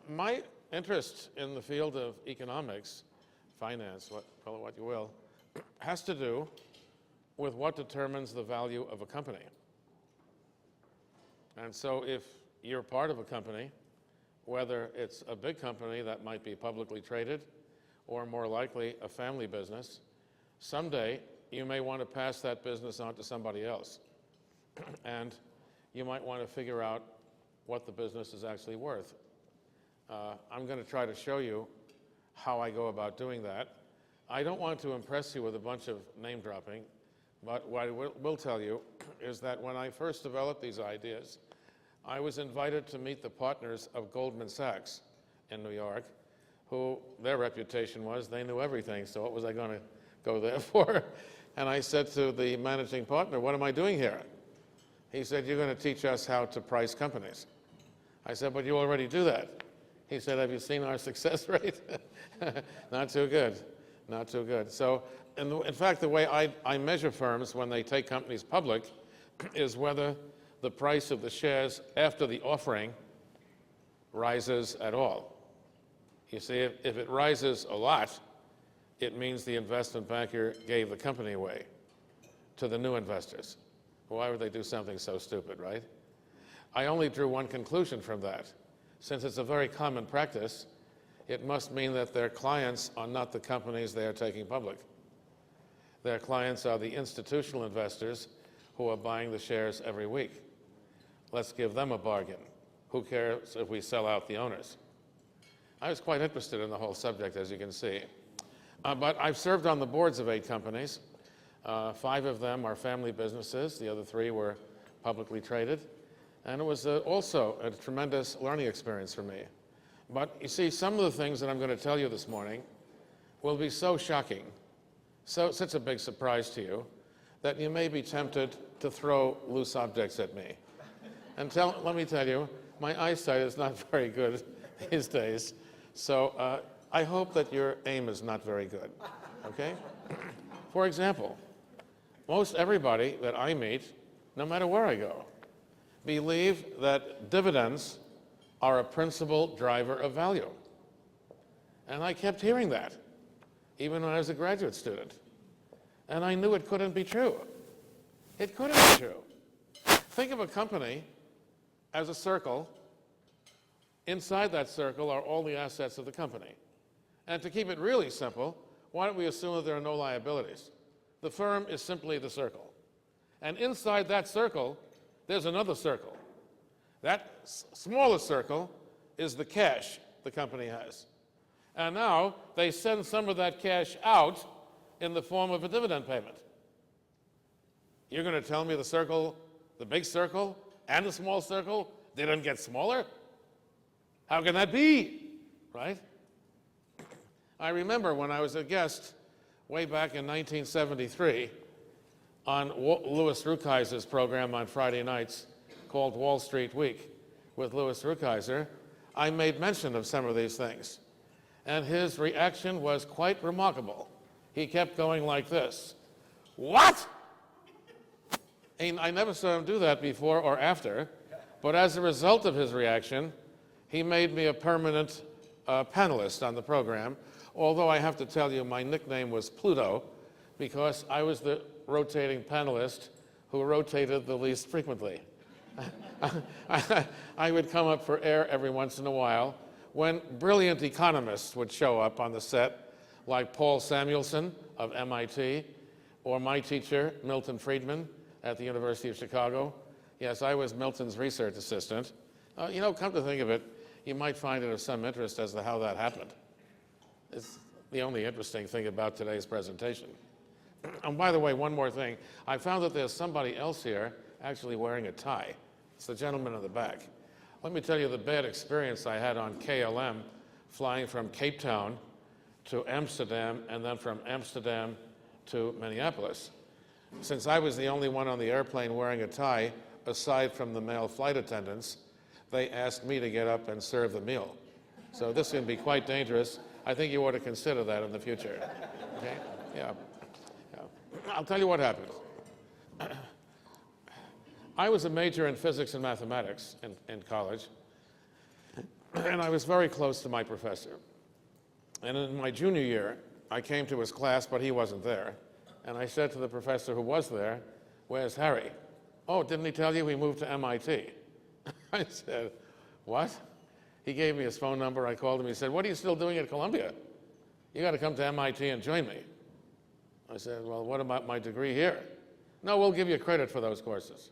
My interest in the field of economics, finance, call it what you will, has to do with what determines the value of a company. And so if you're part of a company, whether it's a big company that might be publicly traded or more likely a family business, someday you may want to pass that business on to somebody else. And you might want to figure out what the business is actually worth. I'm going to try to show you how I go about doing that. I don't want to impress you with a bunch of name dropping, but what I will tell you is that when I first developed these ideas, I was invited to meet the partners of Goldman Sachs in New York, who their reputation was they knew everything, so what was I going to go there for? And I said to the managing partner, what am I doing here? He said, you're going to teach us how to price companies. I said, but you already do that. He said, have you seen our success rate? Not too good, not too good. So, in fact, the way I measure firms when they take companies public is whether the price of the shares after the offering rises at all. You see, if it rises a lot, it means the investment banker gave the company away to the new investors. Why would they do something so stupid, right? I only drew one conclusion from that. Since it's a very common practice, it must mean that their clients are not the companies they are taking public. Their clients are the institutional investors who are buying the shares every week. Let's give them a bargain. Who cares if we sell out the owners? I was quite interested in the whole subject, as you can see. But I've served on the boards of 8 companies. 5 of them are family businesses. The other 3 were publicly traded. And it was also a tremendous learning experience for me. But you see, some of the things that I'm going to tell you this morning will be so shocking, such a big surprise to you, that you may be tempted to throw loose objects at me. And let me tell you, my eyesight is not very good these days, so I hope that your aim is not very good, okay? For example, most everybody that I meet, no matter where I go, believe that dividends are a principal driver of value. And I kept hearing that, even when I was a graduate student. And I knew it couldn't be true. It couldn't be true. Think of a company as a circle. Inside that circle are all the assets of the company. And to keep it really simple, why don't we assume that there are no liabilities? The firm is simply the circle. And inside that circle, there's another circle. That smaller circle is the cash the company has. And now they send some of that cash out in the form of a dividend payment. You're going to tell me the circle, the big circle and the small circle didn't get smaller? How can that be, right? I remember when I was a guest way back in 1973 on Louis Rukeyser's program on Friday nights called Wall Street Week with Louis Rukeyser, I made mention of some of these things. And his reaction was quite remarkable. He kept going like this. What? And I never saw him do that before or after, but as a result of his reaction, he made me a permanent panelist on the program, although I have to tell you my nickname was Pluto because I was the rotating panelist who rotated the least frequently. I would come up for air every once in a while when brilliant economists would show up on the set, like Paul Samuelson of MIT, or my teacher, Milton Friedman, at the University of Chicago. Yes, I was Milton's research assistant. You know, come to think of it, you might find it of some interest as to how that happened. It's the only interesting thing about today's presentation. And by the way, one more thing. I found that there's somebody else here actually wearing a tie. It's the gentleman in the back. Let me tell you the bad experience I had on KLM flying from Cape Town to Amsterdam and then from Amsterdam to Minneapolis. Since I was the only one on the airplane wearing a tie, aside from the male flight attendants, they asked me to get up and serve the meal. So this can be quite dangerous. I think you ought to consider that in the future. Okay? Yeah. I'll tell you what happened. I was a major in physics and mathematics in college. And I was very close to my professor. And in my junior year, I came to his class, but he wasn't there. And I said to the professor who was there, "Where's Harry?" "Oh, didn't he tell you we moved to MIT?" I said, "What?" He gave me his phone number. I called him. He said, "What are you still doing at Columbia? You got to come to MIT and join me." I said, "Well, what about my degree here?" "No, we'll give you credit for those courses."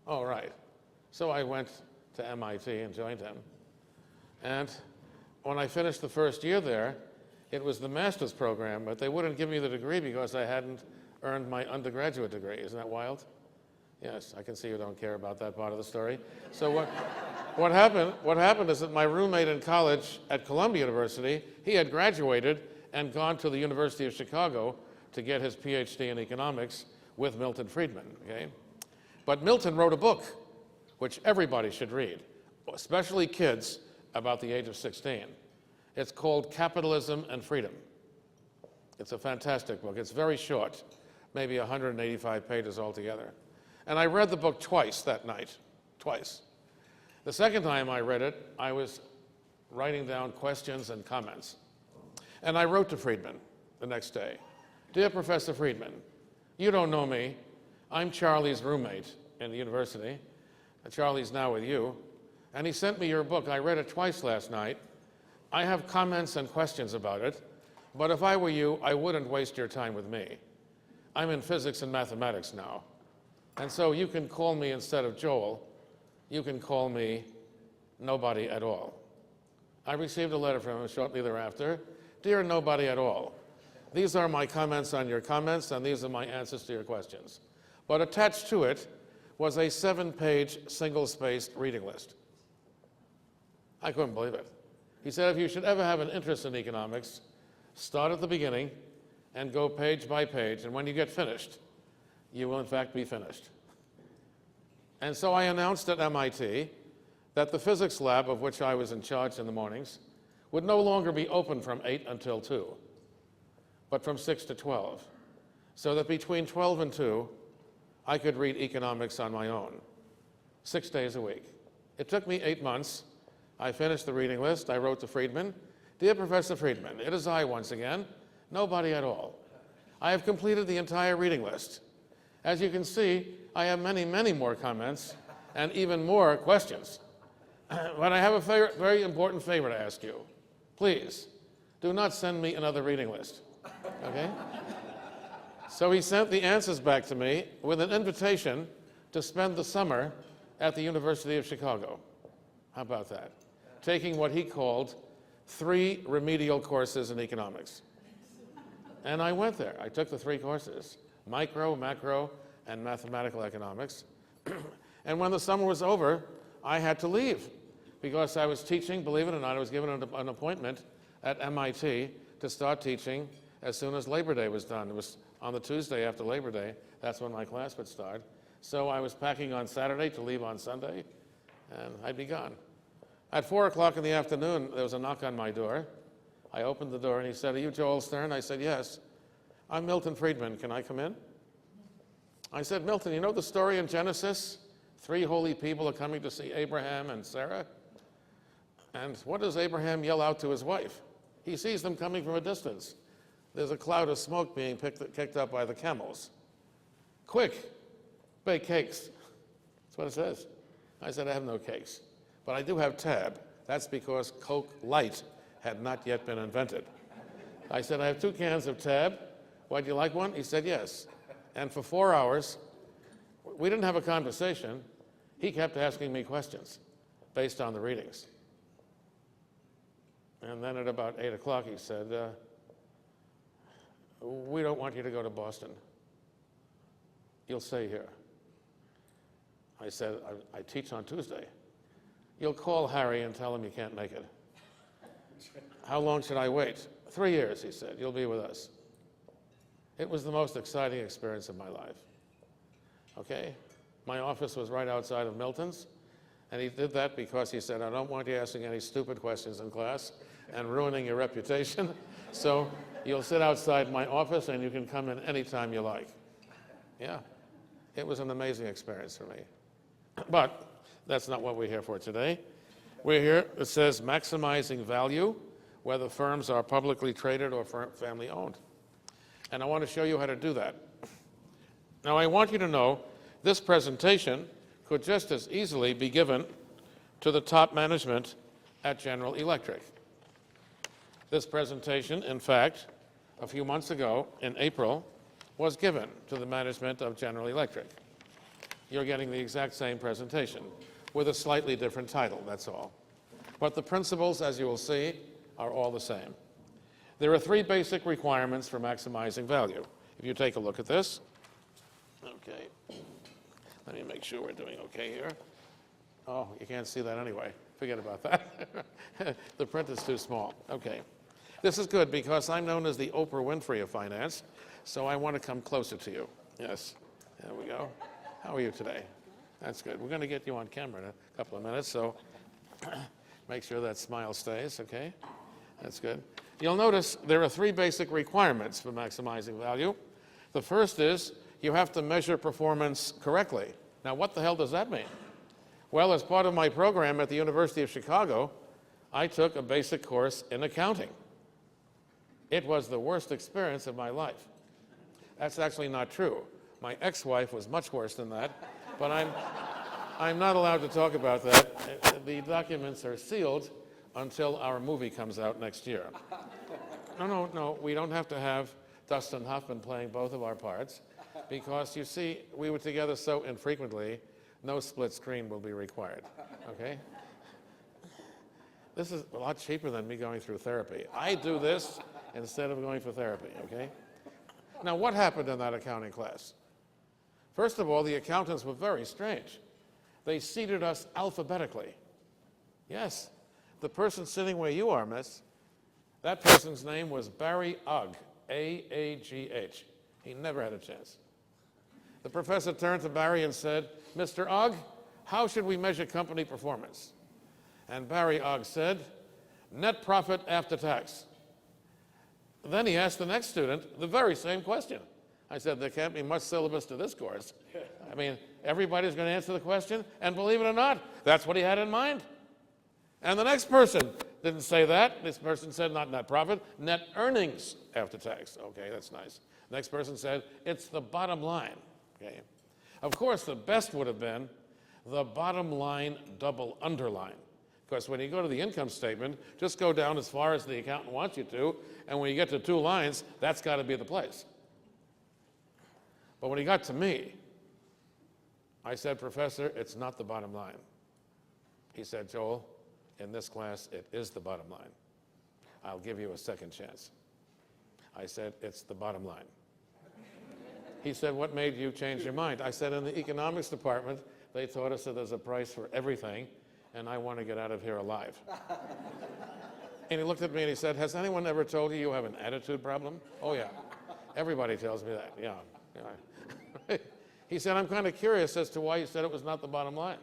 "Oh, right." So I went to MIT and joined him. And when I finished the first year there, it was the master's program, but they wouldn't give me the degree because I hadn't earned my undergraduate degree. Isn't that wild? Yes, I can see you don't care about that part of the story. So what happened is that my roommate in college at Columbia University, he had graduated and gone to the University of Chicago to get his PhD in economics with Milton Friedman, okay? But Milton wrote a book, which everybody should read, especially kids about the age of 16. It's called Capitalism and Freedom. It's a fantastic book. It's very short, maybe 185 pages altogether. And I read the book twice that night, twice. The second time I read it, I was writing down questions and comments. And I wrote to Friedman the next day. "Dear Professor Friedman, you don't know me. I'm Charlie's roommate in the university. Charlie's now with you. And he sent me your book. I read it twice last night. I have comments and questions about it, but if I were you, I wouldn't waste your time with me. I'm in physics and mathematics now. And so you can call me, instead of Joel, you can call me nobody at all." I received a letter from him shortly thereafter. "Dear nobody at all, these are my comments on your comments, and these are my answers to your questions." But attached to it was a 7-page, single-spaced reading list. I couldn't believe it. He said, "If you should ever have an interest in economics, start at the beginning and go page by page, and when you get finished, you will in fact be finished." And so I announced at MIT that the physics lab, of which I was in charge in the mornings, would no longer be open from 8 until 2, but from 6 to 12, so that between 12 and 2, I could read economics on my own, 6 days a week. It took me 8 months. I finished the reading list. I wrote to Friedman, "Dear Professor Friedman, it is I once again, nobody at all. I have completed the entire reading list. As you can see, I have many, many more comments and even more questions. But I have a very important favor to ask you. Please, do not send me another reading list." Okay? So he sent the answers back to me with an invitation to spend the summer at the University of Chicago. How about that? Taking what he called 3 remedial courses in economics. And I went there. I took the 3 courses, micro, macro, and mathematical economics. And when the summer was over, I had to leave because I was teaching, believe it or not, I was given an appointment at MIT to start teaching as soon as Labor Day was done. It was on the Tuesday after Labor Day. That's when my class would start. So I was packing on Saturday to leave on Sunday, and I'd be gone. At 4 o'clock in the afternoon, there was a knock on my door. I opened the door, and he said, "Are you Joel Stern?" I said, "Yes." "I'm Milton Friedman. Can I come in?" I said, "Milton, you know the story in Genesis? 3 holy people are coming to see Abraham and Sarah. And what does Abraham yell out to his wife? He sees them coming from a distance. There's a cloud of smoke being kicked up by the camels. 'Quick, bake cakes.' That's what it says." I said, "I have no cakes, but I do have Tab. That's because Coke Light had not yet been invented." I said, "I have 2 cans of Tab. Would you like one?" He said, "Yes." And for 4 hours, we didn't have a conversation. He kept asking me questions based on the readings. And then at about 8 o'clock, he said, "We don't want you to go to Boston. You'll stay here." I said, I teach on Tuesday. "You'll call Harry and tell him you can't make it." "How long should I wait?" 3 years, he said. "You'll be with us." It was the most exciting experience of my life. Okay? My office was right outside of Milton's, and he did that because he said, "I don't want you asking any stupid questions in class and ruining your reputation, so you'll sit outside my office and you can come in anytime you like." Yeah, it was an amazing experience for me. But that's not what we're here for today. We're here, it says maximizing value, whether firms are publicly traded or family owned. And I want to show you how to do that. Now, I want you to know this presentation could just as easily be given to the top management at General Electric. This presentation, in fact, a few months ago in April, was given to the management of General Electric. You're getting the exact same presentation with a slightly different title, that's all. But the principles, as you will see, are all the same. There are three basic requirements for maximizing value. If you take a look at this, okay, let me make sure we're doing okay here. Oh, you can't see that anyway. Forget about that. The print is too small. Okay. This is good because I'm known as the Oprah Winfrey of finance, so I want to come closer to you. Yes, there we go. How are you today? That's good. We're going to get you on camera in a couple of minutes, so make sure that smile stays, okay? That's good. You'll notice there are three basic requirements for maximizing value. The first is you have to measure performance correctly. Now, what the hell does that mean? Well, as part of my program at the University of Chicago, I took a basic course in accounting. It was the worst experience of my life. That's actually not true. My ex-wife was much worse than that, but I'm not allowed to talk about that. The documents are sealed until our movie comes out next year. No, we don't have to have Dustin Hoffman playing both of our parts, because you see, we were together so infrequently, no split screen will be required, okay? This is a lot cheaper than me going through therapy. I do this instead of going for therapy, okay? Now, what happened in that accounting class? First of all, the accountants were very strange. They seated us alphabetically. Yes, the person sitting where you are, miss, that person's name was Barry Ugg, A-A-G-H. He never had a chance. The professor turned to Barry and said, "Mr. Ugg, how should we measure company performance?" And Barry Ugg said, "Net profit after tax." Then he asked the next student the very same question. I said, there can't be much syllabus to this course. I mean, everybody's going to answer the question, and believe it or not, that's what he had in mind. And the next person didn't say that. This person said not net profit, net earnings after tax. Okay, that's nice. Next person said, it's the bottom line. Okay. Of course, the best would have been the bottom line double underline. Because when you go to the income statement, just go down as far as the accountant wants you to, and when you get to 2 lines, that's got to be the place. But when he got to me, I said, "Professor, it's not the bottom line." He said, "Joel, in this class, it is the bottom line. I'll give you a second chance." I said, "It's the bottom line." He said, "What made you change your mind?" I said, "In the economics department, they taught us that there's a price for everything, and I want to get out of here alive." And he looked at me and he said, "Has anyone ever told you you have an attitude problem?" "Oh, yeah. Everybody tells me that, yeah. He said, "I'm kind of curious as to why you said it was not the bottom line."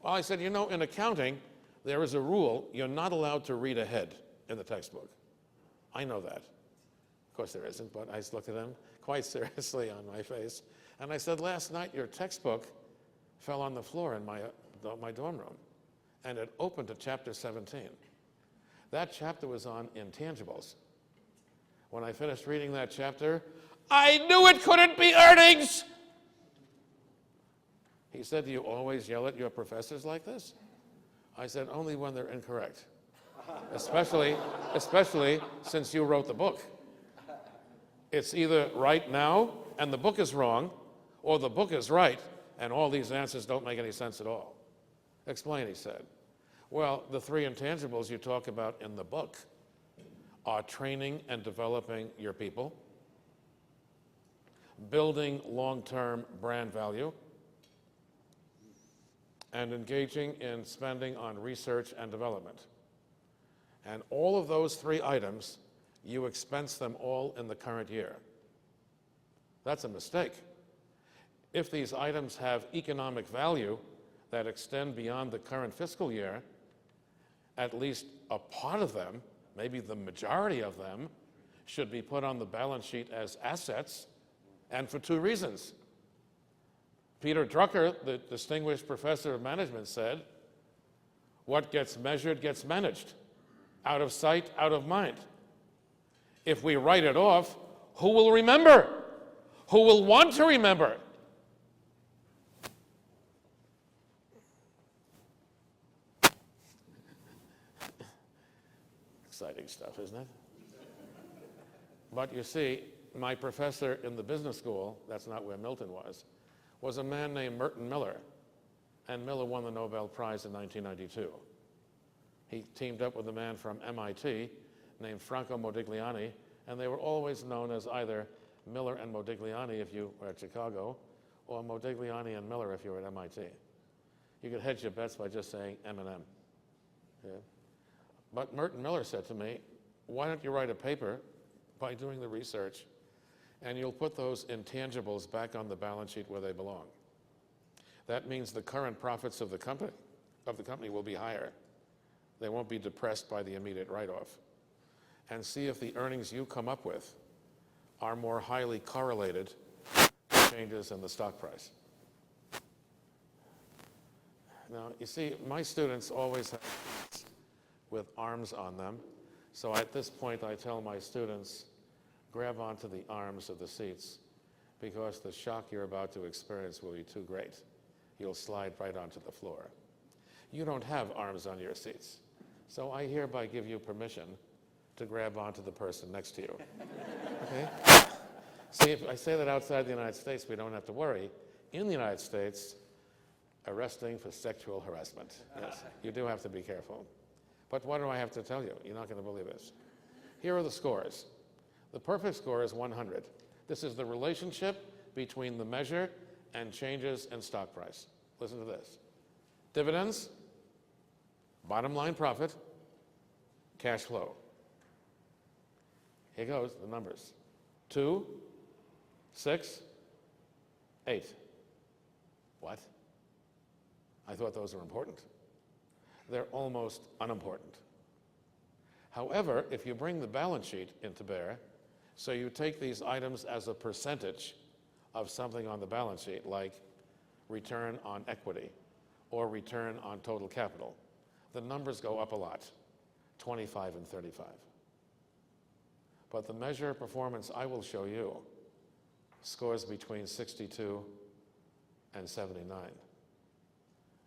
Well, I said, "You know, in accounting, there is a rule. You're not allowed to read ahead in the textbook." I know that. Of course there isn't, but I just looked at him quite seriously on my face. And I said, "Last night your textbook fell on the floor in my dorm room, and it opened to chapter 17. That chapter was on intangibles. When I finished reading that chapter, I knew it couldn't be earnings!" He said, "Do you always yell at your professors like this?" I said, "Only when they're incorrect, especially since you wrote the book. It's either right now and the book is wrong, or the book is right and all these answers don't make any sense at all." "Explain," he said. "Well, the 3 intangibles you talk about in the book are training and developing your people, building long-term brand value, and engaging in spending on research and development. And all of those 3 items, you expense them all in the current year. That's a mistake. If these items have economic value that extend beyond the current fiscal year, at least a part of them, maybe the majority of them, should be put on the balance sheet as assets, and for 2 reasons. Peter Drucker, the distinguished professor of management, said, What gets measured gets managed. Out of sight, out of mind. If we write it off, who will remember? Who will want to remember? Exciting stuff, isn't it? But you see, my professor in the business school, that's not where Milton was a man named Merton Miller. And Miller won the Nobel Prize in 1992. He teamed up with a man from MIT named Franco Modigliani, and they were always known as either Miller and Modigliani if you were at Chicago, or Modigliani and Miller if you were at MIT. You could hedge your bets by just saying M&M. Yeah. But Merton Miller said to me, why don't you write a paper by doing the research, and you'll put those intangibles back on the balance sheet where they belong. That means the current profits of the company will be higher. They won't be depressed by the immediate write-off. And see if the earnings you come up with are more highly correlated to changes in the stock price. Now, you see, my students always have with arms on them. So at this point, I tell my students, grab onto the arms of the seats because the shock you're about to experience will be too great. You'll slide right onto the floor. You don't have arms on your seats. So I hereby give you permission to grab onto the person next to you. Okay? See, if I say that outside the United States, we don't have to worry. In the United States, arresting for sexual harassment. Yes, you do have to be careful. But what do I have to tell you? You're not going to believe this. Here are the scores. The perfect score is 100. This is the relationship between the measure and changes in stock price. Listen to this. Dividends, bottom line profit, cash flow. Here goes the numbers. 2, 6, 8. What? I thought those were important. They're almost unimportant. However, if you bring the balance sheet into bear, so you take these items as a percentage of something on the balance sheet, like return on equity or return on total capital, the numbers go up a lot, 25 and 35. But the measure of performance I will show you scores between 62 and 79.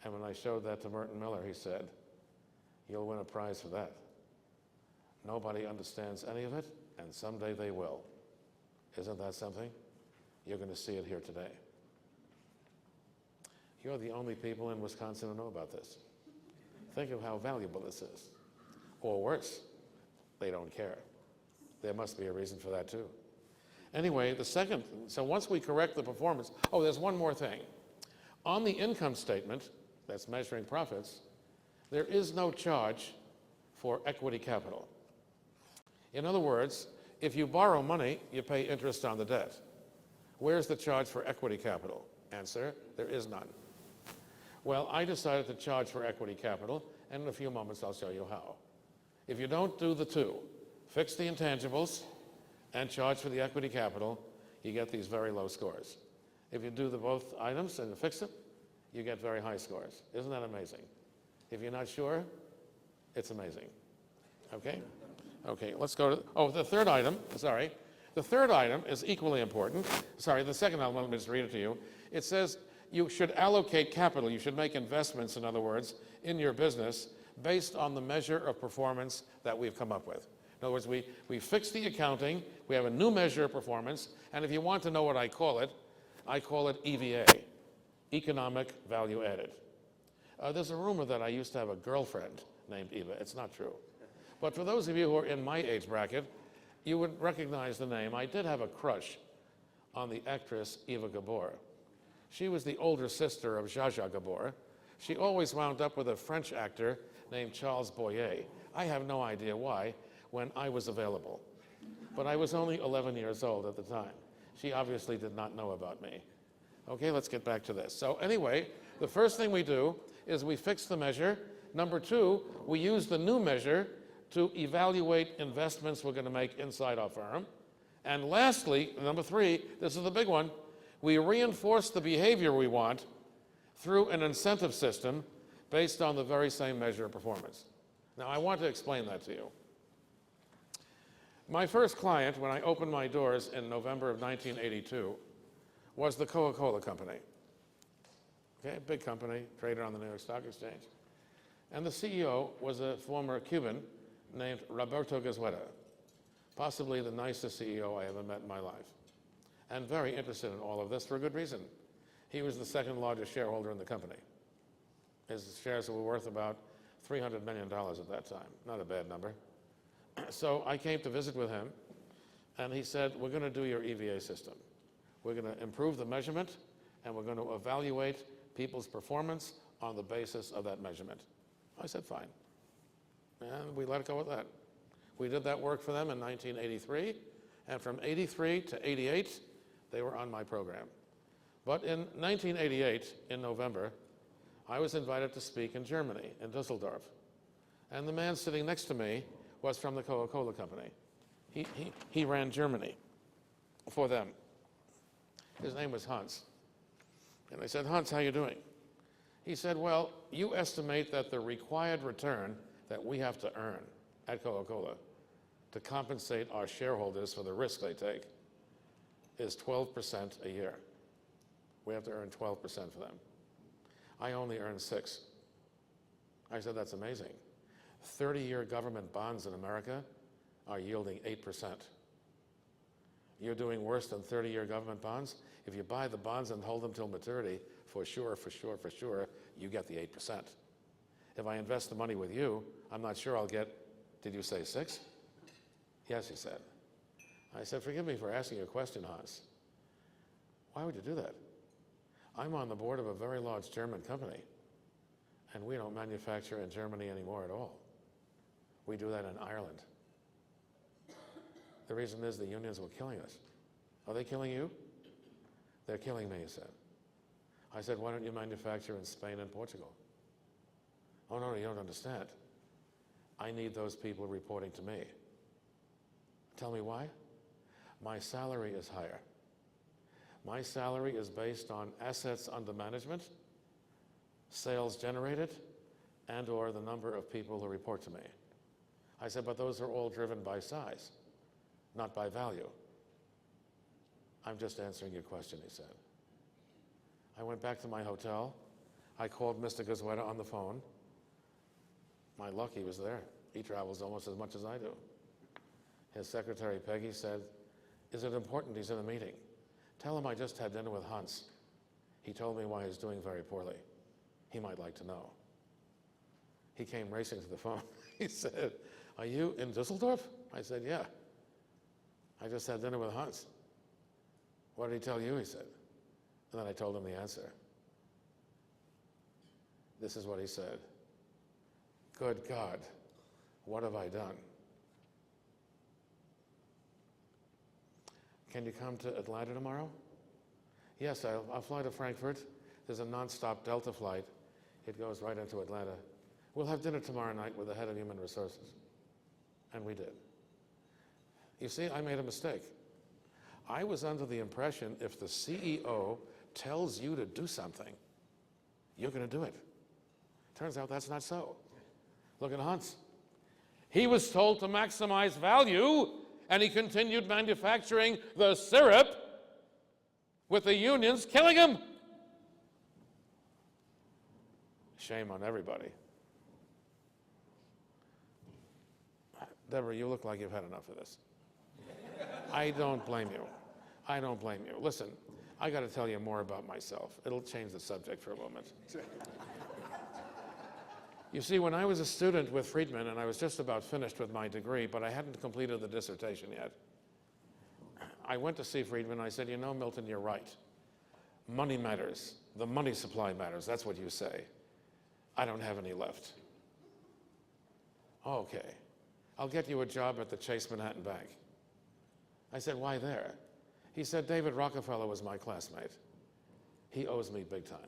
And when I showed that to Merton Miller, he said, you'll win a prize for that. Nobody understands any of it, and someday they will. Isn't that something? You're going to see it here today. You're the only people in Wisconsin who know about this. Think of how valuable this is. Or worse, they don't care. There must be a reason for that too. Anyway, so once we correct the performance, there's one more thing. On the income statement, that's measuring profits, there is no charge for equity capital. In other words, if you borrow money, you pay interest on the debt. Where's the charge for equity capital? Answer, there is none. Well, I decided to charge for equity capital, and in a few moments I'll show you how. If you don't do the two, fix the intangibles and charge for the equity capital, you get these very low scores. If you do the both items and fix it, you get very high scores. Isn't that amazing? If you're not sure, it's amazing. Okay? Okay, let's go to, the third item, sorry. The third item is equally important. Sorry, the second element, let me just read it to you. It says you should allocate capital, you should make investments, in other words, in your business based on the measure of performance that we've come up with. In other words, we fix the accounting, we have a new measure of performance, and if you want to know what I call it EVA, Economic Value Added. There's a rumor that I used to have a girlfriend named Eva. It's not true. But for those of you who are in my age bracket, you would recognize the name. I did have a crush on the actress Eva Gabor. She was the older sister of Zsa Zsa Gabor. She always wound up with a French actor named Charles Boyer. I have no idea why, when I was available. But I was only 11 years old at the time. She obviously did not know about me. Okay, let's get back to this. So anyway, the first thing we do is we fix the measure. Number two, we use the new measure to evaluate investments we're going to make inside our firm. And lastly, number three, this is the big one, we reinforce the behavior we want through an incentive system based on the very same measure of performance. Now, I want to explain that to you. My first client, when I opened my doors in November of 1982, was the Coca-Cola Company. Okay, big company, traded on the New York Stock Exchange. And the CEO was a former Cuban named Roberto Goizueta, possibly the nicest CEO I ever met in my life, and very interested in all of this for a good reason. He was the second largest shareholder in the company. His shares were worth about $300 million at that time, not a bad number. So I came to visit with him, and he said, we're going to do your EVA system. We're going to improve the measurement, and we're going to evaluate people's performance on the basis of that measurement. I said, fine. And we let it go with that. We did that work for them in 1983, and from 83 to 88, they were on my program. But in 1988, in November, I was invited to speak in Germany, in Düsseldorf. And the man sitting next to me was from the Coca-Cola Company. He ran Germany for them. His name was Hans. And I said, Hans, how you doing? He said, well, you estimate that the required return that we have to earn at Coca-Cola to compensate our shareholders for the risk they take is 12% a year. We have to earn 12% for them. I only earn 6%. I said, that's amazing. 30-year government bonds in America are yielding 8%. You're doing worse than 30-year government bonds? If you buy the bonds and hold them till maturity, for sure, you get the 8%. If I invest the money with you, I'm not sure I'll get, did you say 6? Yes, he said. I said, forgive me for asking you a question, Hans. Why would you do that? I'm on the board of a very large German company, and we don't manufacture in Germany anymore at all. We do that in Ireland. The reason is the unions were killing us. Are they killing you? They're killing me, he said. I said, why don't you manufacture in Spain and Portugal? Oh, no, you don't understand. I need those people reporting to me. Tell me why? My salary is higher. My salary is based on assets under management, sales generated, and or the number of people who report to me. I said, but those are all driven by size, not by value. I'm just answering your question, he said. I went back to my hotel. I called Mr. Goizueta on the phone. My luck, he was there. He travels almost as much as I do. His secretary, Peggy, said, is it important he's in a meeting? Tell him I just had dinner with Hans. He told me why he's doing very poorly. He might like to know. He came racing to the phone. He said, are you in Düsseldorf? I said, yeah. I just had dinner with Hans. What did he tell you? He said. And then I told him the answer. This is what he said. Good God, what have I done? Can you come to Atlanta tomorrow? Yes, I'll fly to Frankfurt. There's a nonstop Delta flight. It goes right into Atlanta. We'll have dinner tomorrow night with the head of human resources. And we did. You see, I made a mistake. I was under the impression if the CEO tells you to do something, you're going to do it. Turns out that's not so. Look at Hans. He was told to maximize value, and he continued manufacturing the syrup with the unions killing him. Shame on everybody. Deborah, you look like you've had enough of this. I don't blame you. I don't blame you. Listen, I got to tell you more about myself. It'll change the subject for a moment. You see, when I was a student with Friedman, and I was just about finished with my degree, but I hadn't completed the dissertation yet, I went to see Friedman, and I said, you know, Milton, you're right. Money matters. The money supply matters. That's what you say. I don't have any left. Okay. I'll get you a job at the Chase Manhattan Bank. I said, why there? He said, David Rockefeller was my classmate. He owes me big time.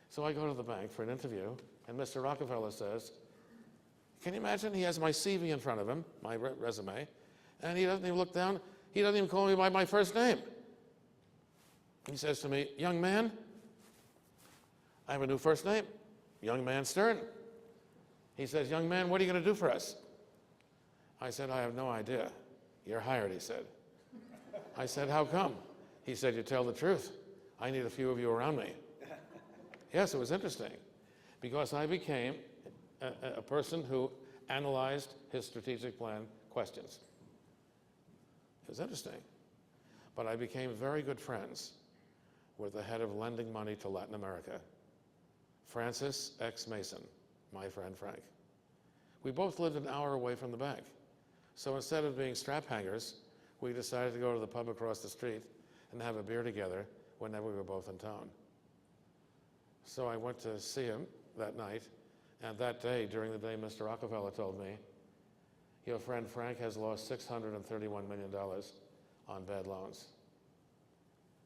So I go to the bank for an interview, and Mr. Rockefeller says, can you imagine? He has my CV in front of him, my resume, and he doesn't even look down. He doesn't even call me by my first name. He says to me, young man, I have a new first name. young man Stern. He says, young man, what are you going to do for us? I said, I have no idea. You're hired, he said. I said, how come? He said, you tell the truth. I need a few of you around me. Yes, it was interesting, because I became a person who analyzed his strategic plan questions. It was interesting. But I became very good friends with the head of lending money to Latin America, Francis X. Mason, my friend Frank. We both lived an hour away from the bank. So instead of being strap hangers, we decided to go to the pub across the street and have a beer together whenever we were both in town. So I went to see him that night, and that day, during the day, Mr. Rockefeller told me, your friend Frank has lost $631 million on bad loans.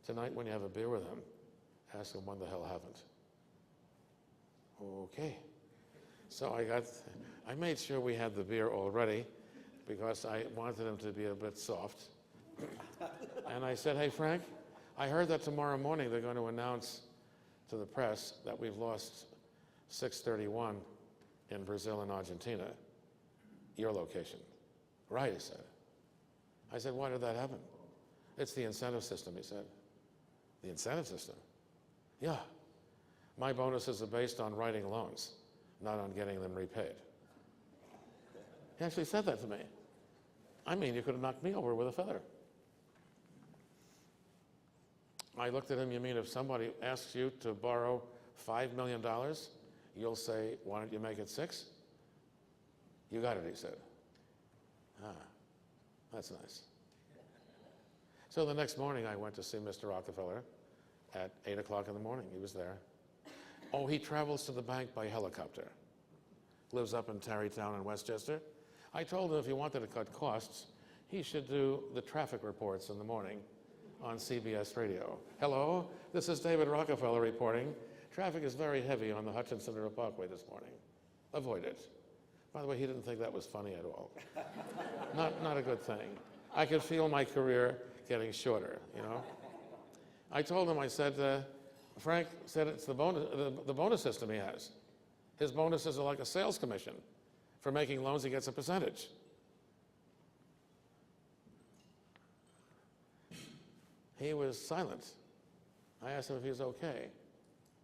Tonight, when you have a beer with him, ask him when the hell haven't. Okay. So I made sure we had the beer all ready because I wanted him to be a bit soft. And I said, hey, Frank, I heard that tomorrow morning they're going to announce to the press that we've lost 631 in Brazil and Argentina, your location. Right, he said. I said, why did that happen? It's the incentive system, he said. The incentive system? Yeah. My bonuses are based on writing loans, not on getting them repaid. He actually said that to me. I mean, you could have knocked me over with a feather. I looked at him, you mean if somebody asks you to borrow $5 million, you'll say, why don't you make it 6? You got it, he said. Ah, that's nice. So the next morning I went to see Mr. Rockefeller at 8 o'clock in the morning. He was there. Oh, he travels to the bank by helicopter. Lives up in Tarrytown in Westchester. I told him if he wanted to cut costs, he should do the traffic reports in the morning on CBS Radio. Hello, this is David Rockefeller reporting. Traffic is very heavy on the Hutchinson River Parkway this morning. Avoid it. By the way, he didn't think that was funny at all. Not a good thing. I could feel my career getting shorter, you know. I told him, I said, Frank said it's the bonus system he has. His bonuses are like a sales commission. For making loans, he gets a percentage. He was silent. I asked him if he was okay.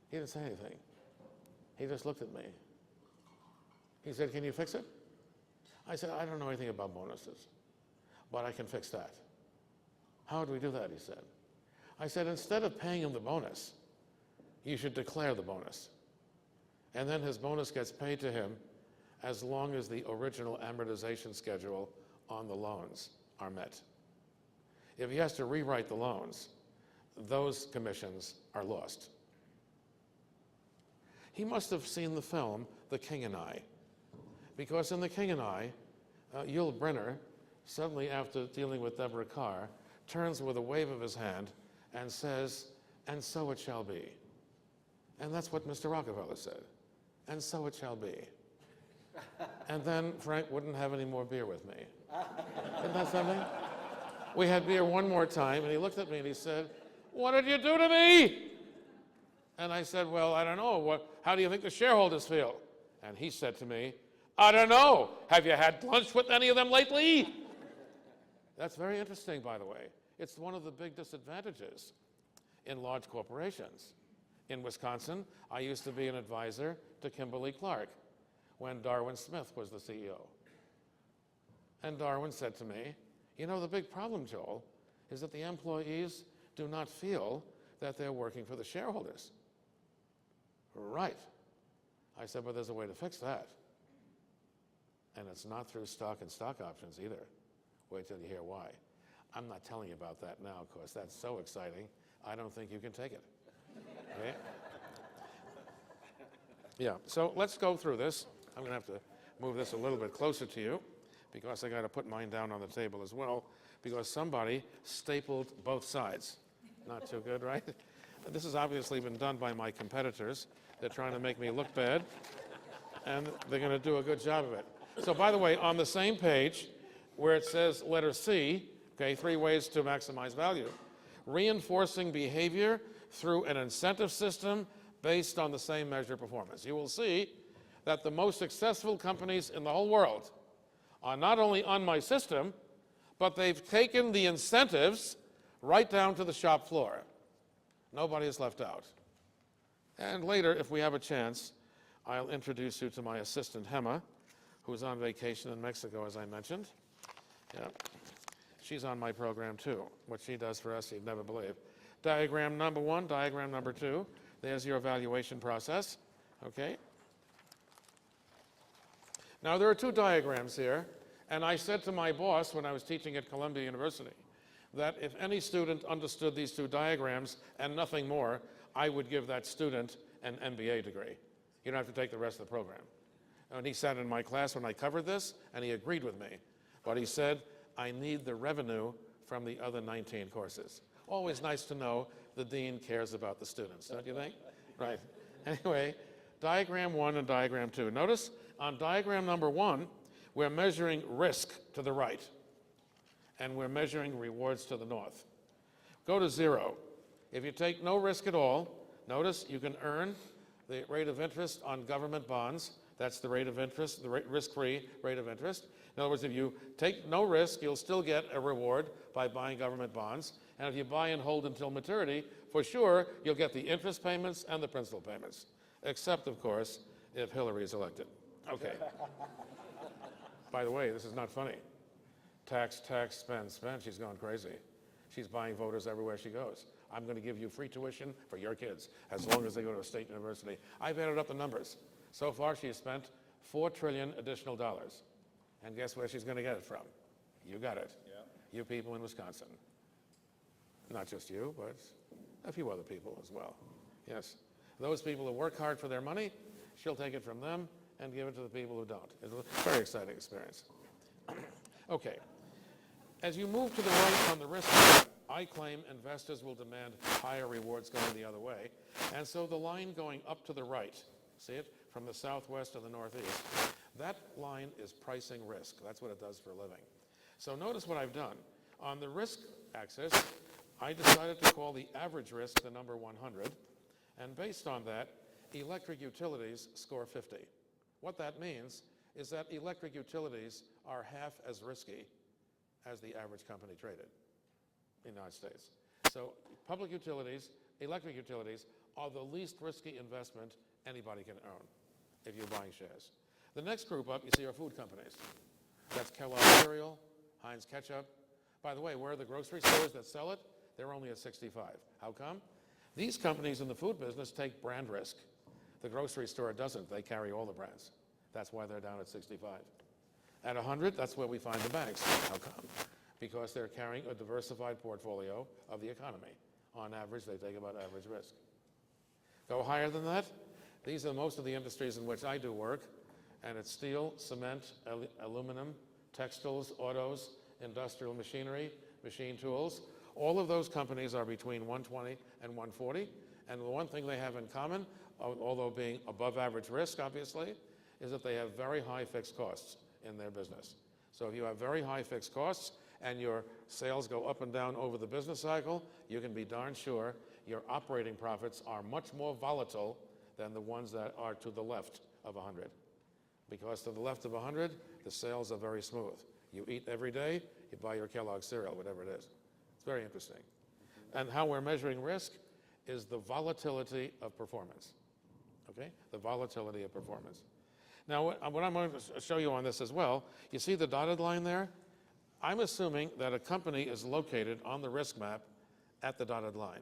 He didn't say anything. He just looked at me. He said, can you fix it? I said, I don't know anything about bonuses, but I can fix that. How do we do that, he said. I said, instead of paying him the bonus, you should declare the bonus. And then his bonus gets paid to him as long as the original amortization schedule on the loans are met. If he has to rewrite the loans, those commissions are lost. He must have seen the film, The King and I, because in The King and I, Yul Brynner, suddenly after dealing with Deborah Carr, turns with a wave of his hand and says, and so it shall be. And that's what Mr. Rockefeller said, and so it shall be. And then Frank wouldn't have any more beer with me. Isn't that something? We had beer one more time, and he looked at me and he said, what did you do to me? And I said, well, I don't know. How do you think the shareholders feel? And he said to me, I don't know. Have you had lunch with any of them lately? That's very interesting, by the way. It's one of the big disadvantages in large corporations. In Wisconsin, I used to be an advisor to Kimberly-Clark when Darwin Smith was the CEO. And Darwin said to me, you know, the big problem, Joel, is that the employees do not feel that they're working for the shareholders. Right. I said, but there's a way to fix that. And it's not through stock and stock options either. Wait till you hear why. I'm not telling you about that now, because that's so exciting, I don't think you can take it. Okay? Yeah, so let's go through this. I'm going to have to move this a little bit closer to you, because I got to put mine down on the table as well, because somebody stapled both sides. Not too good, right? This has obviously been done by my competitors. They're trying to make me look bad, and they're going to do a good job of it. So by the way, on the same page, where it says letter C, okay, 3 ways to maximize value, reinforcing behavior through an incentive system based on the same measure of performance. You will see that the most successful companies in the whole world are not only on my system, but they've taken the incentives right down to the shop floor. Nobody is left out. And later, if we have a chance, I'll introduce you to my assistant, Hema, who's on vacation in Mexico, as I mentioned. Yeah. She's on my program, too. What she does for us, you'd never believe. Diagram number 1, diagram number 2. There's your evaluation process, okay? Now, there are 2 diagrams here, and I said to my boss when I was teaching at Columbia University that if any student understood these 2 diagrams and nothing more, I would give that student an MBA degree. You don't have to take the rest of the program. And he sat in my class when I covered this, and he agreed with me. But he said, I need the revenue from the other 19 courses. Always nice to know the dean cares about the students, don't you think? Right. Anyway, diagram 1 and diagram 2. Notice on diagram number 1, we're measuring risk to the right, and we're measuring rewards to the north. Go to 0. If you take no risk at all, notice you can earn the rate of interest on government bonds. That's the rate of interest, the risk-free rate of interest. In other words, if you take no risk, you'll still get a reward by buying government bonds. And if you buy and hold until maturity, for sure, you'll get the interest payments and the principal payments. Except, of course, if Hillary is elected. Okay. By the way, this is not funny. Tax, tax, spend, spend. She's gone crazy. She's buying voters everywhere she goes. I'm going to give you free tuition for your kids as long as they go to a state university. I've added up the numbers. So far, she has spent $4 trillion additional dollars. And guess where she's going to get it from? You got it. Yeah. You people in Wisconsin. Not just you, but a few other people as well. Yes. Those people who work hard for their money, she'll take it from them and give it to the people who don't. It's a very exciting experience. Okay. As you move to the right on the risk side, I claim investors will demand higher rewards going the other way. And so the line going up to the right, see it, from the southwest to the northeast, that line is pricing risk. That's what it does for a living. So notice what I've done. On the risk axis, I decided to call the average risk the number 100. And based on that, electric utilities score 50. What that means is that electric utilities are half as risky as the average company traded in the United States. So public utilities, electric utilities, are the least risky investment anybody can own if you're buying shares. The next group up, you see, are food companies. That's Kellogg's cereal, Heinz ketchup. By the way, where are the grocery stores that sell it? They're only at 65. How come? These companies in the food business take brand risk. The grocery store doesn't. They carry all the brands. That's why they're down at 65. At 100, that's where we find the banks. How come? Because they're carrying a diversified portfolio of the economy. On average, they take about average risk. Go higher than that, these are most of the industries in which I do work, and it's steel, cement, aluminum, textiles, autos, industrial machinery, machine tools. All of those companies are between 120 and 140, and the one thing they have in common, although being above average risk, obviously, is that they have very high fixed costs in their business. So if you have very high fixed costs and your sales go up and down over the business cycle, you can be darn sure your operating profits are much more volatile than the ones that are to the left of 100. Because to the left of 100, the sales are very smooth. You eat every day, you buy your Kellogg's cereal, whatever it is. It's very interesting. And how we're measuring risk is the volatility of performance. Okay? The volatility of performance. Now, what I'm going to show you on this as well, you see the dotted line there? I'm assuming that a company is located on the risk map at the dotted line.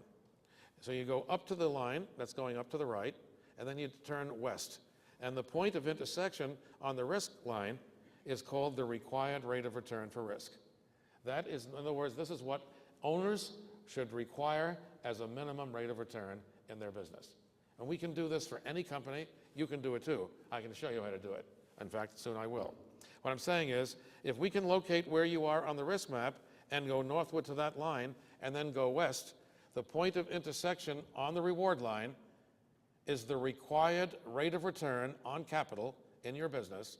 So you go up to the line that's going up to the right, and then you turn west. And the point of intersection on the risk line is called the required rate of return for risk. That is, in other words, this is what owners should require as a minimum rate of return in their business. And we can do this for any company. You can do it too. I can show you how to do it. In fact, soon I will. What I'm saying is, if we can locate where you are on the risk map and go northward to that line and then go west, the point of intersection on the reward line is the required rate of return on capital in your business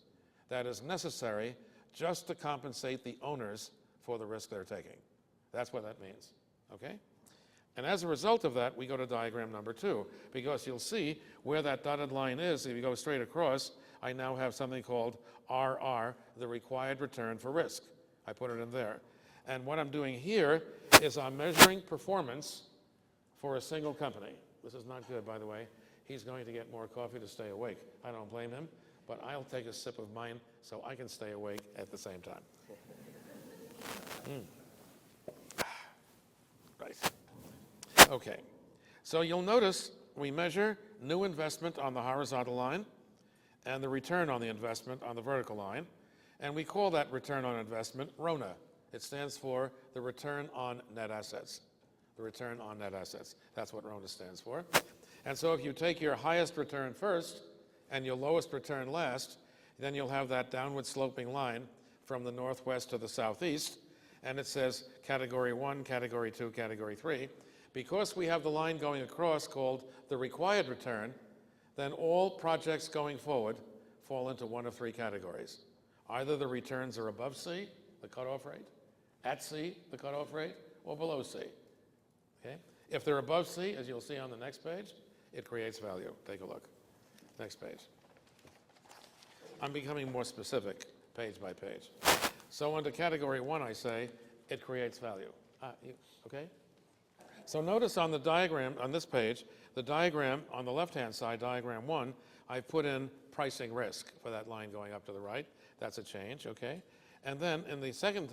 that is necessary just to compensate the owners for the risk they're taking. That's what that means, okay? And as a result of that, we go to diagram number 2, because you'll see where that dotted line is. If you go straight across, I now have something called RR, the required return for risk. I put it in there. And what I'm doing here is I'm measuring performance for a single company. This is not good, by the way. He's going to get more coffee to stay awake. I don't blame him, but I'll take a sip of mine so I can stay awake at the same time. Right. Okay. So you'll notice we measure new investment on the horizontal line and the return on the investment on the vertical line. And we call that return on investment RONA. It stands for the return on net assets. The return on net assets. That's what RONA stands for. And so if you take your highest return first and your lowest return last, then you'll have that downward sloping line from the northwest to the southeast. And it says category 1, category 2, category 3. Because we have the line going across called the required return, then all projects going forward fall into one of 3 categories. Either the returns are above C, the cutoff rate, at C, the cutoff rate, or below C. Okay? If they're above C, as you'll see on the next page, it creates value. Take a look. Next page. I'm becoming more specific, page by page. So under category 1, I say it creates value. Okay? So notice on the diagram, on this page, the diagram on the left-hand side, diagram 1, I've put in pricing risk for that line going up to the right. That's a change, okay? And then in the second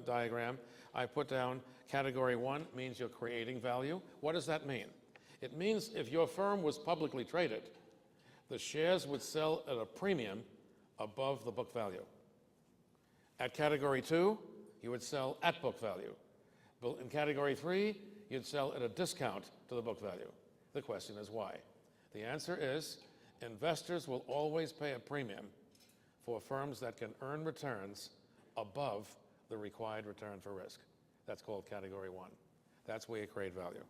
diagram, I put down category 1 means you're creating value. What does that mean? It means if your firm was publicly traded, the shares would sell at a premium above the book value. At category 2, you would sell at book value. But in category 3, you'd sell at a discount to the book value. The question is why? The answer is investors will always pay a premium for firms that can earn returns above the required return for risk. That's called category 1. That's where you create value.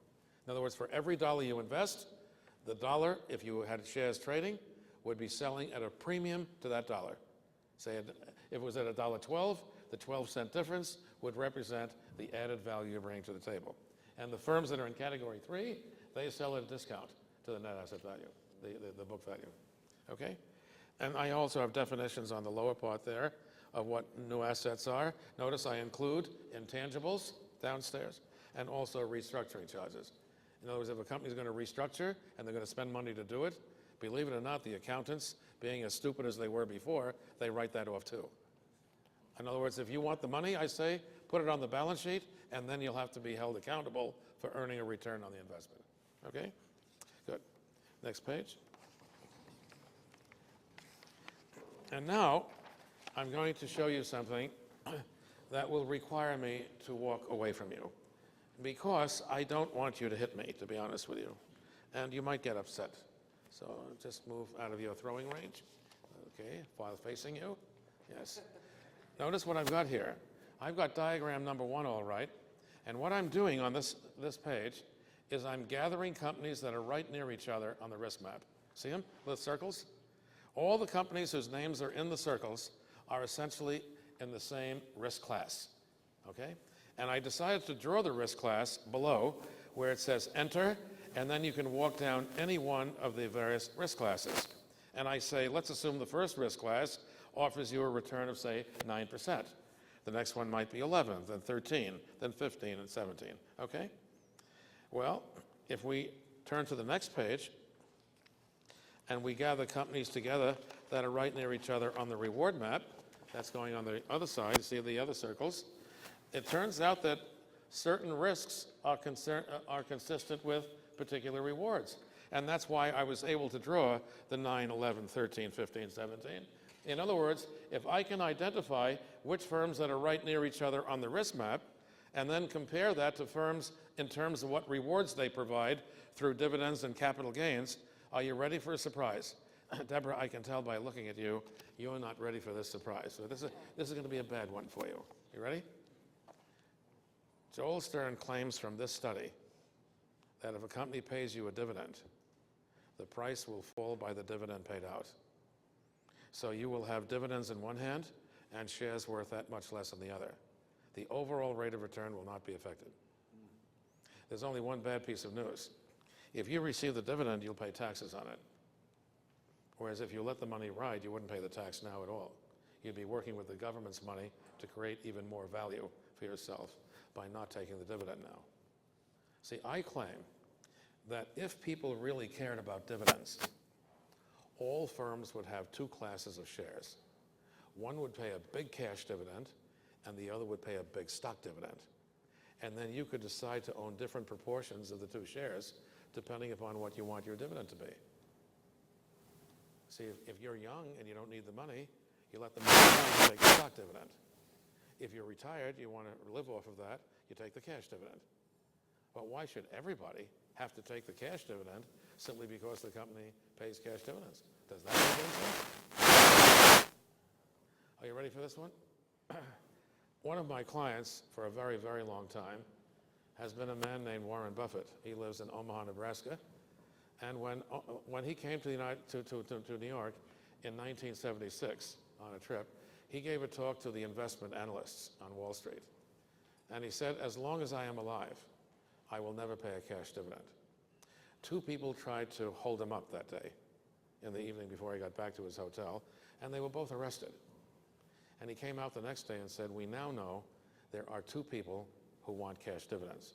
In other words, for every dollar you invest, the dollar, if you had shares trading, would be selling at a premium to that dollar. Say if it was at $1.12, the 12-cent difference would represent the added value you bring to the table. And the firms that are in category 3, they sell at a discount to the net asset value, the book value. Okay? And I also have definitions on the lower part there of what new assets are. Notice I include intangibles downstairs and also restructuring charges. In other words, if a company is going to restructure and they're going to spend money to do it, believe it or not, the accountants, being as stupid as they were before, they write that off too. In other words, if you want the money, I say, put it on the balance sheet, and then you'll have to be held accountable for earning a return on the investment. Okay? Good. Next page. And now, I'm going to show you something that will require me to walk away from you, because I don't want you to hit me, to be honest with you. And you might get upset. So just move out of your throwing range. Okay, file facing you. Yes. Notice what I've got here. I've got diagram number 1 all right. And what I'm doing on this page is I'm gathering companies that are right near each other on the risk map. See them, the circles? All the companies whose names are in the circles are essentially in the same risk class, okay? And I decided to draw the risk class below where it says enter, and then you can walk down any one of the various risk classes. And I say, let's assume the first risk class offers you a return of, say, 9%. The next one might be 11, then 13, then 15, and 17, okay? Well, if we turn to the next page, and we gather companies together that are right near each other on the reward map, that's going on the other side, see the other circles, it turns out that certain risks are consistent with particular rewards. And that's why I was able to draw the 9, 11, 13, 15, 17. In other words, if I can identify which firms that are right near each other on the risk map, and then compare that to firms in terms of what rewards they provide through dividends and capital gains, are you ready for a surprise? Deborah, I can tell by looking at you, you're not ready for this surprise. So this is going to be a bad one for you. You ready? Joel Stern claims from this study that if a company pays you a dividend, the price will fall by the dividend paid out. So you will have dividends in one hand and shares worth that much less in the other. The overall rate of return will not be affected. There's only one bad piece of news. If you receive the dividend, you'll pay taxes on it. Whereas if you let the money ride, you wouldn't pay the tax now at all. You'd be working with the government's money to create even more value for yourself by not taking the dividend now. See, I claim that if people really cared about dividends, all firms would have two classes of shares. One would pay a big cash dividend, and the other would pay a big stock dividend. And then you could decide to own different proportions of the two shares depending upon what you want your dividend to be. See, if you're young and you don't need the money, you let the money go and take the stock dividend. If you're retired, you want to live off of that, you take the cash dividend. But why should everybody have to take the cash dividend simply because the company pays cash dividends? Does that make any sense? Are you ready for this one? One of my clients for a very, very long time has been a man named Warren Buffett. He lives in Omaha, Nebraska. And when he came to New York in 1976 on a trip, he gave a talk to the investment analysts on Wall Street. And he said, as long as I am alive, I will never pay a cash dividend. Two people tried to hold him up that day in the evening before he got back to his hotel, and they were both arrested. And he came out the next day and said, we now know there are two people who want cash dividends.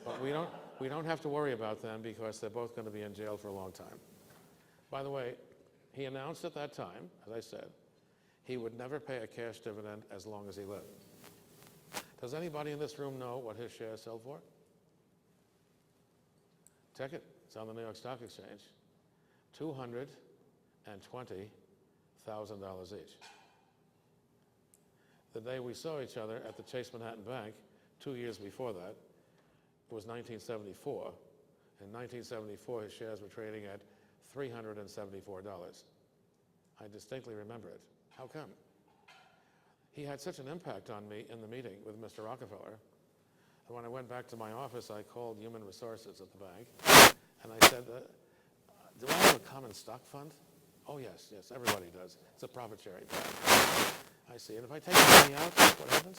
But we don't have to worry about them because they're both going to be in jail for a long time. By the way, he announced at that time, as I said, he would never pay a cash dividend as long as he lived. Does anybody in this room know what his shares sell for? Check it. It's on the New York Stock Exchange. $220,000 each. The day we saw each other at the Chase Manhattan Bank, 2 years before that, it was 1974. In 1974, his shares were trading at $374. I distinctly remember it. How come? He had such an impact on me in the meeting with Mr. Rockefeller. And when I went back to my office, I called Human Resources at the bank, and I said, do I have a common stock fund? Oh, yes, everybody does. It's a profit-sharing plan. I see. And if I take the money out, what happens?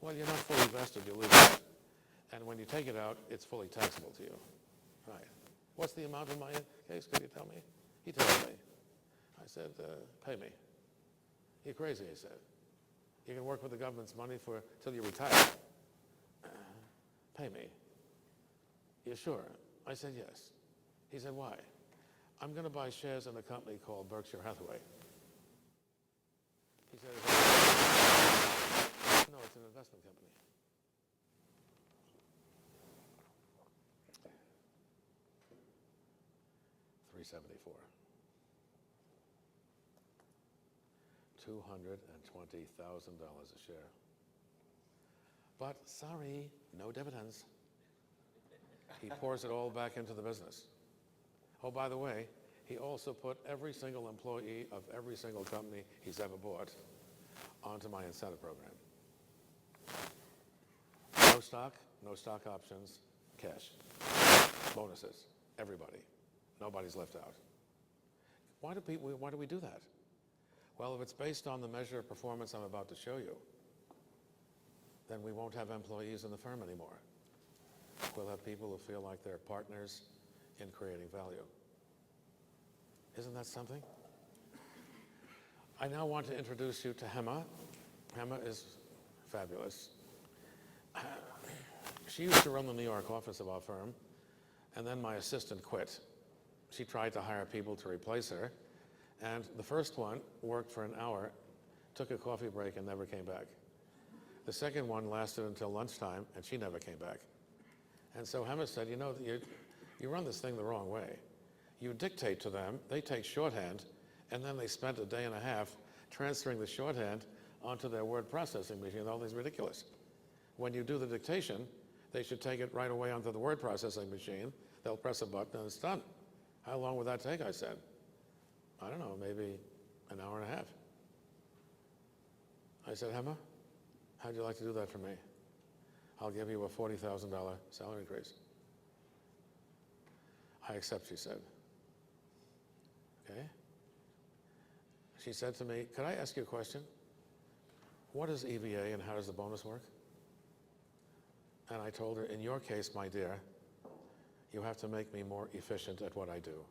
Well, you're not fully vested, you lose it. And when you take it out, it's fully taxable to you. Right. What's the amount in my case? Could you tell me? He told me. I said, pay me. You're crazy, he said. You can work with the government's money till you retire. Pay me. You sure? I said, yes. He said, why? I'm going to buy shares in a company called Berkshire Hathaway. He said, no, it's an investment company. $374. $220,000 a share. But sorry, no dividends. He pours it all back into the business. Oh, by the way, he also put every single employee of every single company he's ever bought onto my incentive program. No stock options, cash. Bonuses, everybody. Nobody's left out. Why do we do that? Well, if it's based on the measure of performance I'm about to show you, then we won't have employees in the firm anymore. We'll have people who feel like they're partners in creating value. Isn't that something? I now want to introduce you to Hema. Hema is fabulous. She used to run the New York office of our firm, and then my assistant quit. She tried to hire people to replace her, and the first one worked for an hour, took a coffee break, and never came back. The second one lasted until lunchtime, and she never came back. And so Hema said, you know, you run this thing the wrong way. You dictate to them, they take shorthand, and then they spent a day and a half transferring the shorthand onto their word processing machine. All these ridiculous. When you do the dictation, they should take it right away onto the word processing machine. They'll press a button and it's done. How long would that take, I said. I don't know, maybe an hour and a half. I said, Hema, how'd you like to do that for me? I'll give you a $40,000 salary increase. I accept, she said. Okay. She said to me, could I ask you a question? What is EVA and how does the bonus work? And I told her, in your case, my dear, you have to make me more efficient at what I do.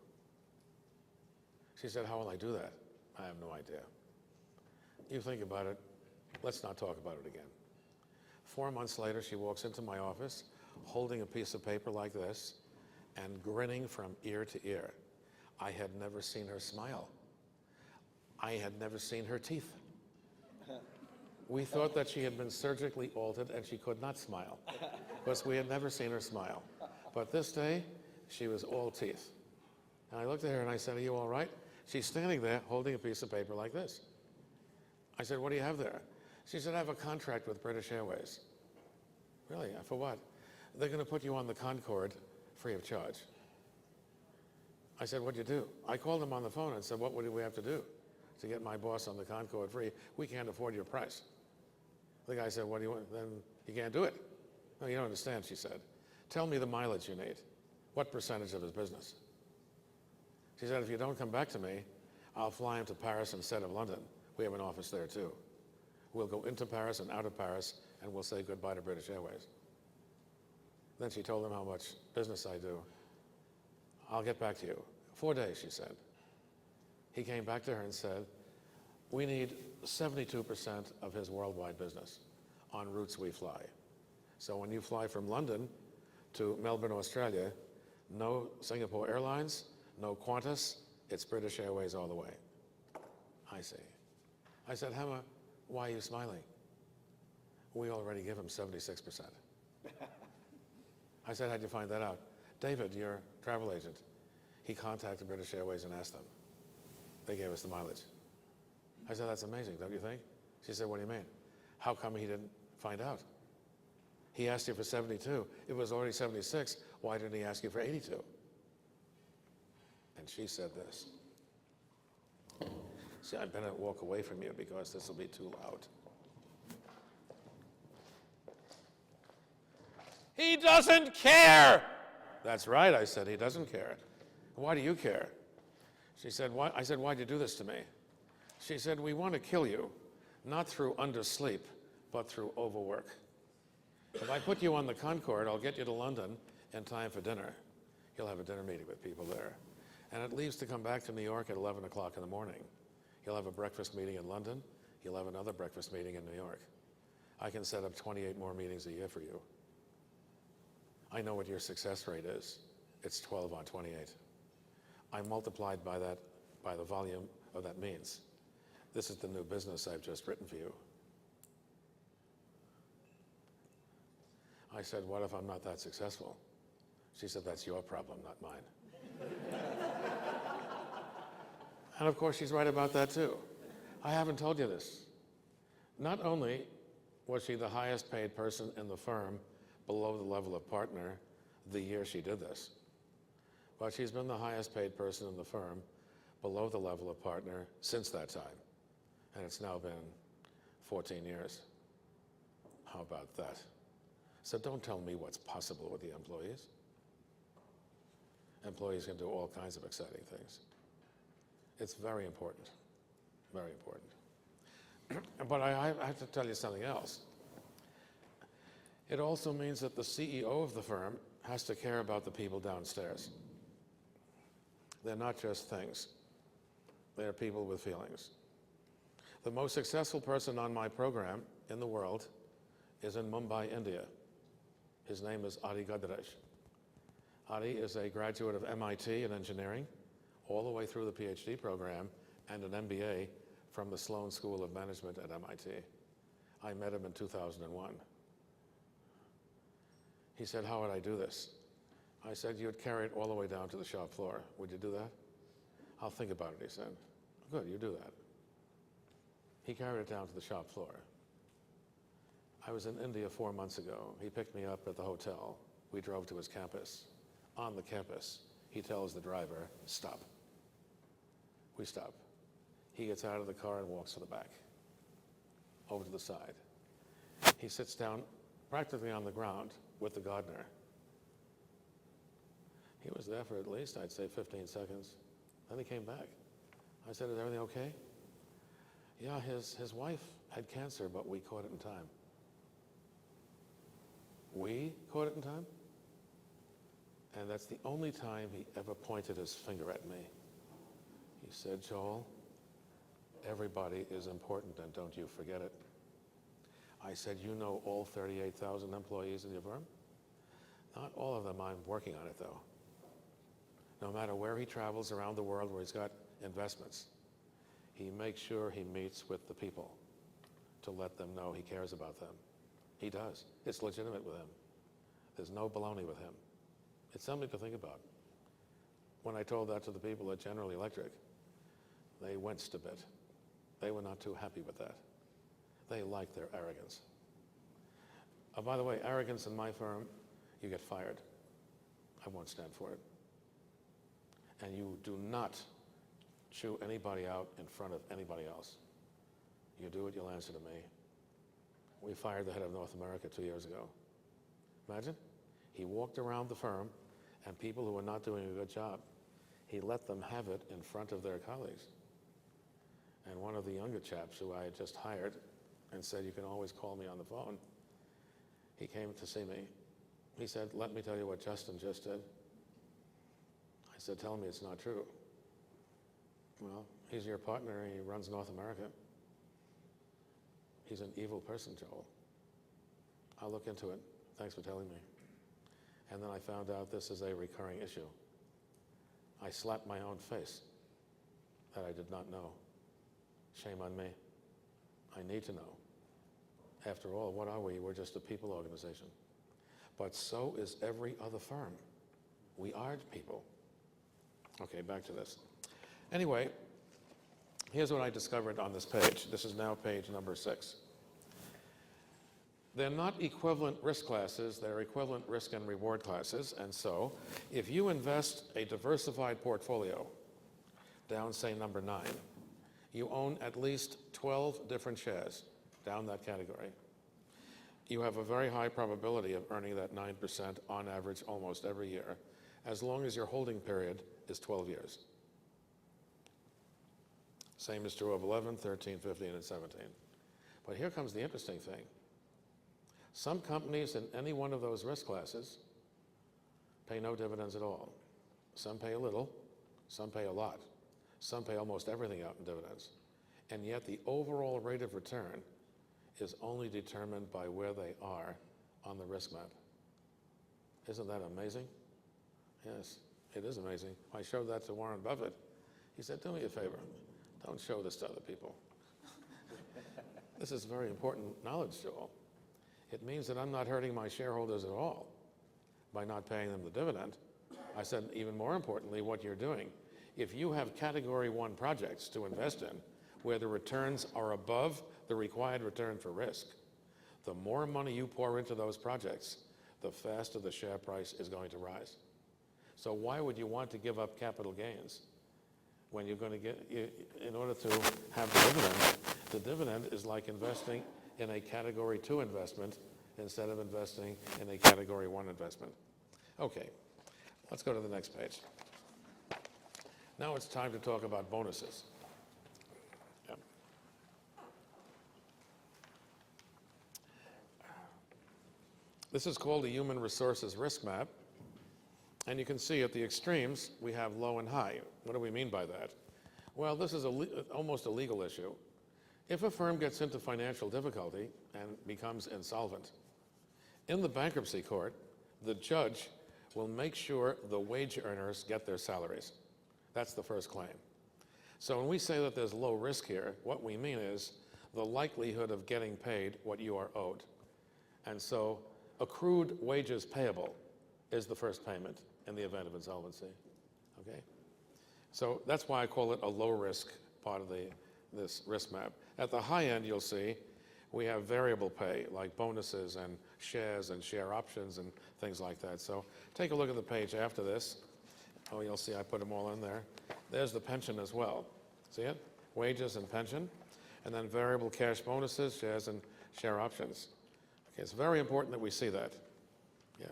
She said, how will I do that? I have no idea. You think about it. Let's not talk about it again. 4 months later, she walks into my office holding a piece of paper like this and grinning from ear to ear. I had never seen her smile. I had never seen her teeth. We thought that she had been surgically altered and she could not smile because we had never seen her smile. But this day, she was all teeth. And I looked at her and I said, are you all right? She's standing there holding a piece of paper like this. I said, what do you have there? She said, I have a contract with British Airways. Really? For what? They're going to put you on the Concorde free of charge. I said, what'd you do? I called them on the phone and said, what would we have to do to get my boss on the Concorde free? We can't afford your price. The guy said, what do you want? Then you can't do it. No, you don't understand, she said. Tell me the mileage you need. What percentage of his business? She said, if you don't come back to me, I'll fly him to Paris instead of London. We have an office there too. We'll go into Paris and out of Paris, and we'll say goodbye to British Airways. Then she told him how much business I do. I'll get back to you. 4 days, she said. He came back to her and said, we need 72% of his worldwide business on routes we fly. So when you fly from London to Melbourne, Australia, no Singapore Airlines, no Qantas, it's British Airways all the way. I see. I said, Hema, why are you smiling? We already give him 76%. I said, how'd you find that out? David, your travel agent, he contacted British Airways and asked them. They gave us the mileage. I said, that's amazing, don't you think? She said, what do you mean? How come he didn't find out? He asked you for 72. It was already 76. Why didn't he ask you for 82? And she said this. See, I better walk away from you because this will be too loud. He doesn't care. That's right, I said, he doesn't care. Why do you care? She said, why? I said, why'd you do this to me? She said, we want to kill you, not through undersleep, but through overwork. If I put you on the Concorde, I'll get you to London in time for dinner. You'll have a dinner meeting with people there. And it leaves to come back to New York at 11 o'clock in the morning. You'll have a breakfast meeting in London. You'll have another breakfast meeting in New York. I can set up 28 more meetings a year for you. I know what your success rate is. It's 12 on 28. I multiplied by that, by the volume of that means. This is the new business I've just written for you. I said, what if I'm not that successful? She said, that's your problem, not mine. And of course, she's right about that too. I haven't told you this. Not only was she the highest paid person in the firm below the level of partner the year she did this, but she's been the highest paid person in the firm below the level of partner since that time. And it's now been 14 years. How about that? So don't tell me what's possible with the employees. Employees can do all kinds of exciting things. It's very important, very important. But I have to tell you something else. It also means that the CEO of the firm has to care about the people downstairs. They're not just things. They're people with feelings. The most successful person on my program in the world is in Mumbai, India. His name is Adi Godrej. Adi is a graduate of MIT in engineering, all the way through the PhD program, and an MBA from the Sloan School of Management at MIT. I met him in 2001. He said, how would I do this? I said, you'd carry it all the way down to the shop floor. Would you do that? I'll think about it, he said. Good, you do that. He carried it down to the shop floor. I was in India 4 months ago. He picked me up at the hotel. We drove to his campus. On the campus, he tells the driver, stop. We stop. He gets out of the car and walks to the back, over to the side. He sits down practically on the ground with the gardener. He was there for at least, I'd say, 15 seconds. Then he came back. I said, is everything okay? Yeah, his wife had cancer, but we caught it in time. We caught it in time? And that's the only time he ever pointed his finger at me. He said, Joel, everybody is important and don't you forget it. I said, you know all 38,000 employees in your firm? Not all of them. I'm working on it, though. No matter where he travels around the world where he's got investments, he makes sure he meets with the people to let them know he cares about them. He does. It's legitimate with him. There's no baloney with him. It's something to think about. When I told that to the people at General Electric, they winced a bit. They were not too happy with that. They like their arrogance. By the way, arrogance in my firm, you get fired. I won't stand for it. And you do not chew anybody out in front of anybody else. You do it, you'll answer to me. We fired the head of North America 2 years ago. Imagine? He walked around the firm, and people who were not doing a good job, he let them have it in front of their colleagues. And one of the younger chaps who I had just hired and said, you can always call me on the phone, he came to see me. He said, let me tell you what Justin just did. I said, tell me it's not true. Well, he's your partner, and he runs North America. He's an evil person, Joel. I'll look into it. Thanks for telling me. And then I found out this is a recurring issue. I slapped my own face that I did not know. Shame on me. I need to know. After all, what are we? We're just a people organization. But so is every other firm. We are people. Okay, back to this. Anyway, here's what I discovered on this page. This is now page number 6. They're not equivalent risk classes, they're equivalent risk and reward classes. And so, if you invest a diversified portfolio, down say number 9, you own at least 12 different shares, down that category. You have a very high probability of earning that 9% on average almost every year, as long as your holding period is 12 years. Same is true of 11, 13, 15, and 17. But here comes the interesting thing. Some companies in any one of those risk classes pay no dividends at all. Some pay a little, some pay a lot. Some pay almost everything out in dividends. And yet the overall rate of return is only determined by where they are on the risk map. Isn't that amazing? Yes, it is amazing. I showed that to Warren Buffett. He said, do me a favor, don't show this to other people. This is very important knowledge, Joel. It means that I'm not hurting my shareholders at all by not paying them the dividend. I said, even more importantly, what you're doing. If you have category 1 projects to invest in where the returns are above the required return for risk, the more money you pour into those projects, the faster the share price is going to rise. So why would you want to give up capital gains when you're going to get, in order to have the dividend is like investing in a category 2 investment instead of investing in a category 1 investment. Okay, let's go to the next page. Now it's time to talk about bonuses. Yep. This is called a human resources risk map. And you can see at the extremes, we have low and high. What do we mean by that? Well, this is almost a legal issue. If a firm gets into financial difficulty and becomes insolvent, in the bankruptcy court, the judge will make sure the wage earners get their salaries. That's the first claim. So when we say that there's low risk here, what we mean is the likelihood of getting paid what you are owed. And so accrued wages payable is the first payment in the event of insolvency. Okay? So that's why I call it a low risk part of this risk map. At the high end, you'll see we have variable pay, like bonuses and shares and share options and things like that. So take a look at the page after this. Oh, you'll see I put them all in there. There's the pension as well. See it? Wages and pension. And then variable cash bonuses, shares and share options. Okay, it's very important that we see that. Yeah.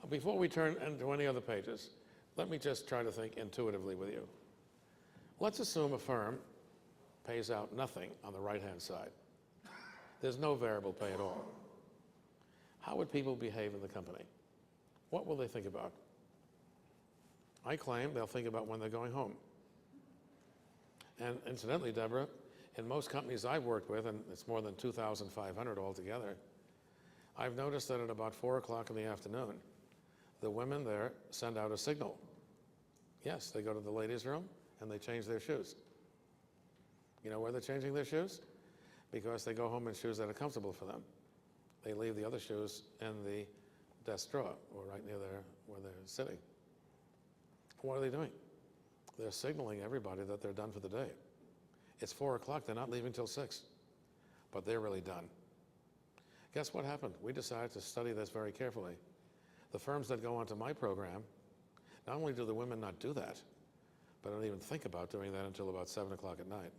Before we turn into any other pages, let me just try to think intuitively with you. Let's assume a firm pays out nothing on the right-hand side. There's no variable pay at all. how would people behave in the company? What will they think about? I claim they'll think about when they're going home. And incidentally, Deborah, in most companies I've worked with, and it's more than 2,500 altogether, I've noticed that at about 4 o'clock in the afternoon, the women there send out a signal. Yes, they go to the ladies' room and they change their shoes. You know where they're changing their shoes? Because they go home in shoes that are comfortable for them. They leave the other shoes in the desk drawer or right near where they're sitting. What are they doing? They're signaling everybody that they're done for the day. It's 4 o'clock, they're not leaving till 6, but they're really done. Guess what happened? We decided to study this very carefully. The firms that go onto my program, not only do the women not do that, but don't even think about doing that until about 7 o'clock at night.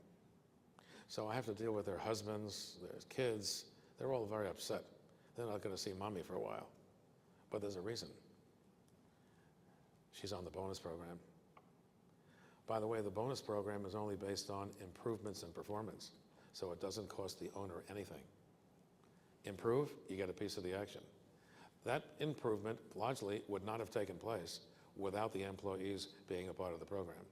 So I have to deal with their husbands, their kids. They're all very upset. They're not going to see mommy for a while. But there's a reason. She's on the bonus program. By the way, the bonus program is only based on improvements in performance, so it doesn't cost the owner anything. Improve, you get a piece of the action. That improvement largely would not have taken place without the employees being a part of the program.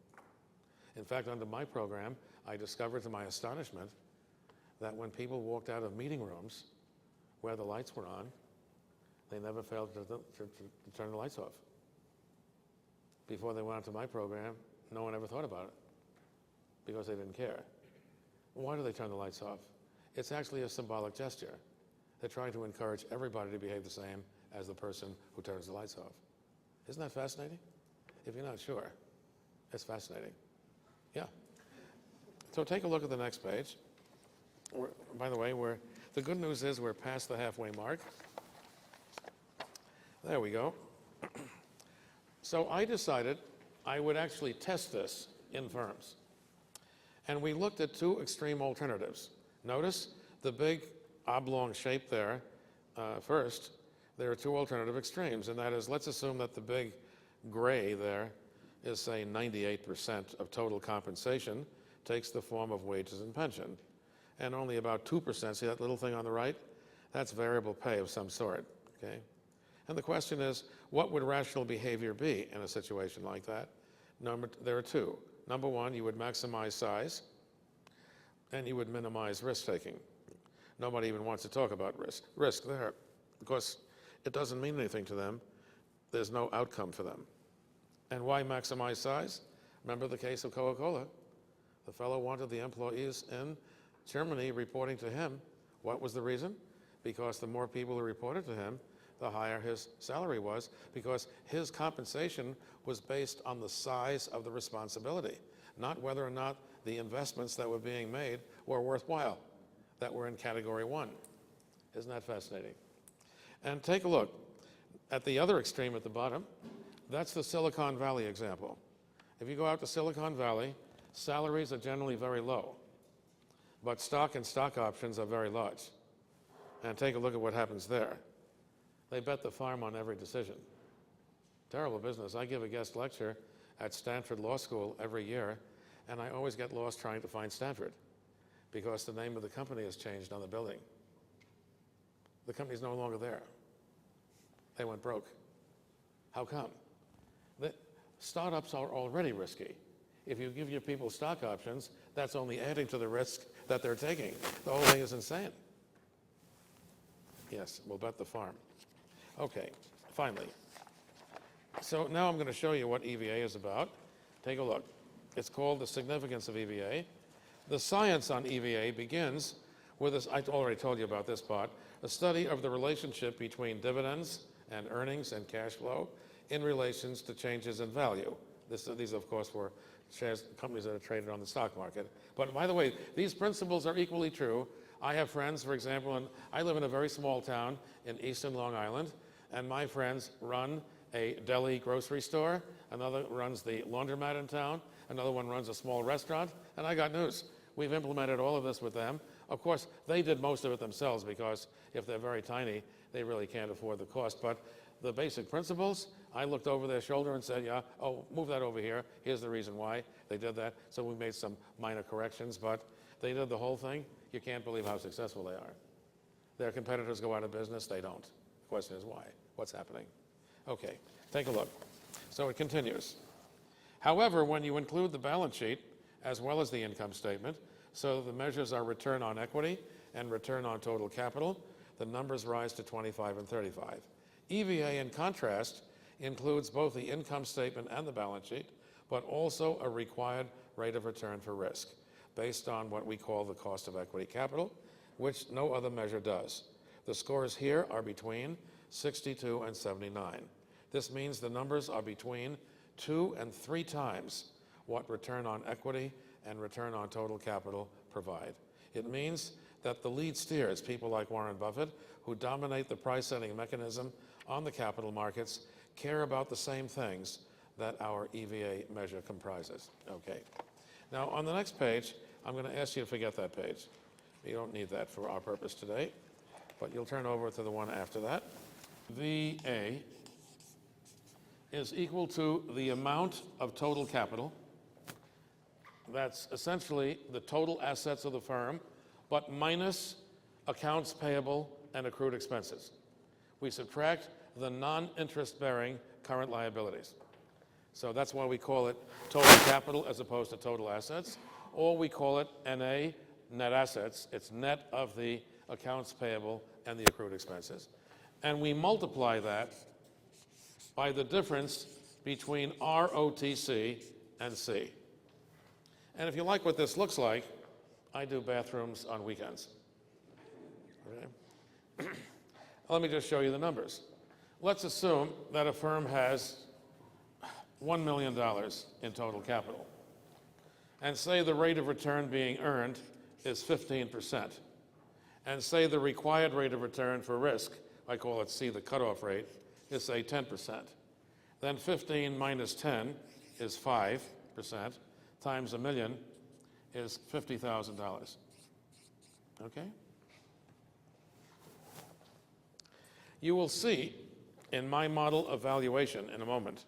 In fact, under my program, I discovered to my astonishment that when people walked out of meeting rooms where the lights were on, they never failed to turn the lights off. Before they went onto my program, no one ever thought about it because they didn't care. Why do they turn the lights off? It's actually a symbolic gesture. They're trying to encourage everybody to behave the same as the person who turns the lights off. Isn't that fascinating? If you're not sure, it's fascinating. Yeah. So take a look at the next page. By the way, the good news is we're past the halfway mark. There we go. So I decided I would actually test this in firms. And we looked at two extreme alternatives. Notice the big oblong shape there. First, there are two alternative extremes, and that is, let's assume that the big gray there is, say, 98% of total compensation takes the form of wages and pension. And only about 2%, see that little thing on the right? That's variable pay of some sort, okay? And the question is, what would rational behavior be in a situation like that? There are two. Number one, you would maximize size, and you would minimize risk-taking. Nobody even wants to talk about risk there, because it doesn't mean anything to them. There's no outcome for them. And why maximize size? Remember the case of Coca-Cola. The fellow wanted the employees in Germany reporting to him. What was the reason? Because the more people who reported to him, the higher his salary was, because his compensation was based on the size of the responsibility, not whether or not the investments that were being made were worthwhile, that were in category one. Isn't that fascinating? And take a look at the other extreme at the bottom. That's the Silicon Valley example. If you go out to Silicon Valley, salaries are generally very low, but stock and stock options are very large. And take a look at what happens there. They bet the farm on every decision. Terrible business. I give a guest lecture at Stanford Law School every year, and I always get lost trying to find Stanford because the name of the company has changed on the building. The company's no longer there. They went broke. How come? The startups are already risky. If you give your people stock options, that's only adding to the risk that they're taking. The whole thing is insane. Yes, we'll bet the farm. Okay, finally. So now I'm going to show you what EVA is about. Take a look. It's called The Significance of EVA. The science on EVA begins with this, I already told you about this part, a study of the relationship between dividends and earnings and cash flow in relations to changes in value. These, of course, were shares, companies that are traded on the stock market. But by the way, these principles are equally true. I have friends, for example, and I live in a very small town in eastern Long Island, and my friends run a deli grocery store, another runs the laundromat in town, another one runs a small restaurant, and I got news. We've implemented all of this with them. Of course, they did most of it themselves because if they're very tiny, they really can't afford the cost. But the basic principles, I looked over their shoulder and said, yeah, oh, move that over here. Here's the reason why they did that. So we made some minor corrections, but they did the whole thing. You can't believe how successful they are. Their competitors go out of business, they don't. Question is why? What's happening? Okay, take a look. So it continues. However, when you include the balance sheet as well as the income statement, so the measures are return on equity and return on total capital, the numbers rise to 25 and 35. EVA, in contrast, includes both the income statement and the balance sheet, but also a required rate of return for risk, based on what we call the cost of equity capital, which no other measure does. The scores here are between 62 and 79. This means the numbers are between 2 and 3 times what return on equity and return on total capital provide. It means that the lead steers, people like Warren Buffett, who dominate the price setting mechanism on the capital markets, care about the same things that our EVA measure comprises. Okay. Now, on the next page, I'm going to ask you to forget that page. You don't need that for our purpose today, but you'll turn over to the one after that. VA is equal to the amount of total capital. That's essentially the total assets of the firm, but minus accounts payable and accrued expenses. We subtract the non-interest bearing current liabilities. So that's why we call it total capital as opposed to total assets, or we call it NA, net assets. It's net of the accounts payable and the accrued expenses. And we multiply that by the difference between ROTC and C. And if you like what this looks like, I do bathrooms on weekends. Okay? Let me just show you the numbers. Let's assume that a firm has $1 million in total capital, and say the rate of return being earned is 15%, and say the required rate of return for risk, I call it C, the cutoff rate, is say 10%. Then 15 minus 10 is 5%, times $1 million is $50,000. Okay? You will see in my model of valuation in a moment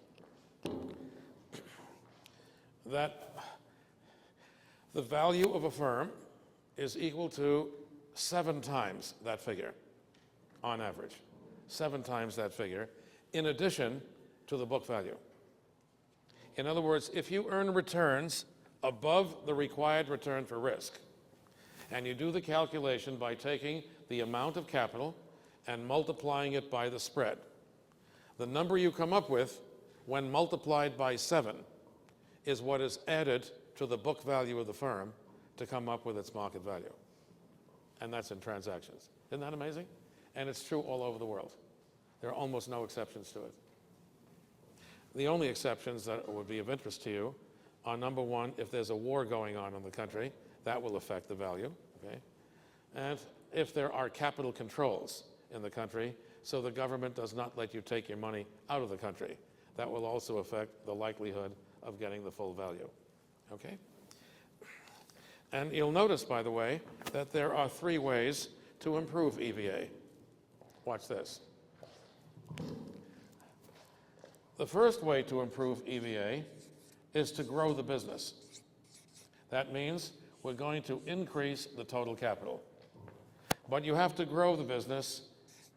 that the value of a firm is equal to 7 times that figure on average. 7 times that figure, in addition to the book value. In other words, if you earn returns above the required return for risk, and you do the calculation by taking the amount of capital and multiplying it by the spread, the number you come up with when multiplied by 7 is what is added to the book value of the firm to come up with its market value. And that's in transactions. Isn't that amazing? And it's true all over the world. There are almost no exceptions to it. The only exceptions that would be of interest to you are, number one, if there's a war going on in the country, that will affect the value, okay? And if there are capital controls in the country, so the government does not let you take your money out of the country, that will also affect the likelihood of getting the full value, okay? And you'll notice, by the way, that there are 3 ways to improve EVA. Watch this. The first way to improve EVA is to grow the business. That means we're going to increase the total capital. But you have to grow the business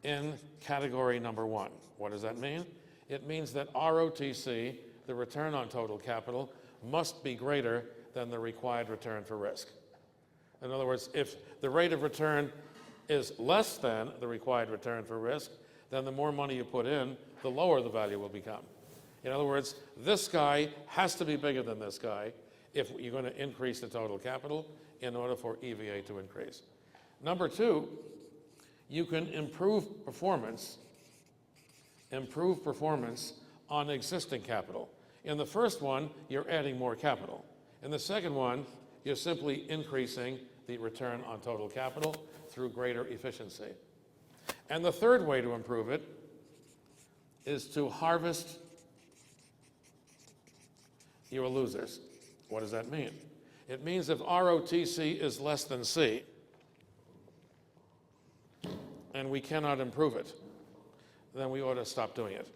in category number 1. What does that mean? It means that ROTC, the return on total capital, must be greater than the required return for risk. In other words, if the rate of return is less than the required return for risk, then the more money you put in, the lower the value will become. In other words, this guy has to be bigger than this guy if you're going to increase the total capital in order for EVA to increase. Number 2, you can improve performance on existing capital. In the first one, you're adding more capital. In the second one, you're simply increasing the return on total capital through greater efficiency. And the third way to improve it is to harvest your losers. What does that mean? It means if ROTC is less than C, and we cannot improve it, then we ought to stop doing it.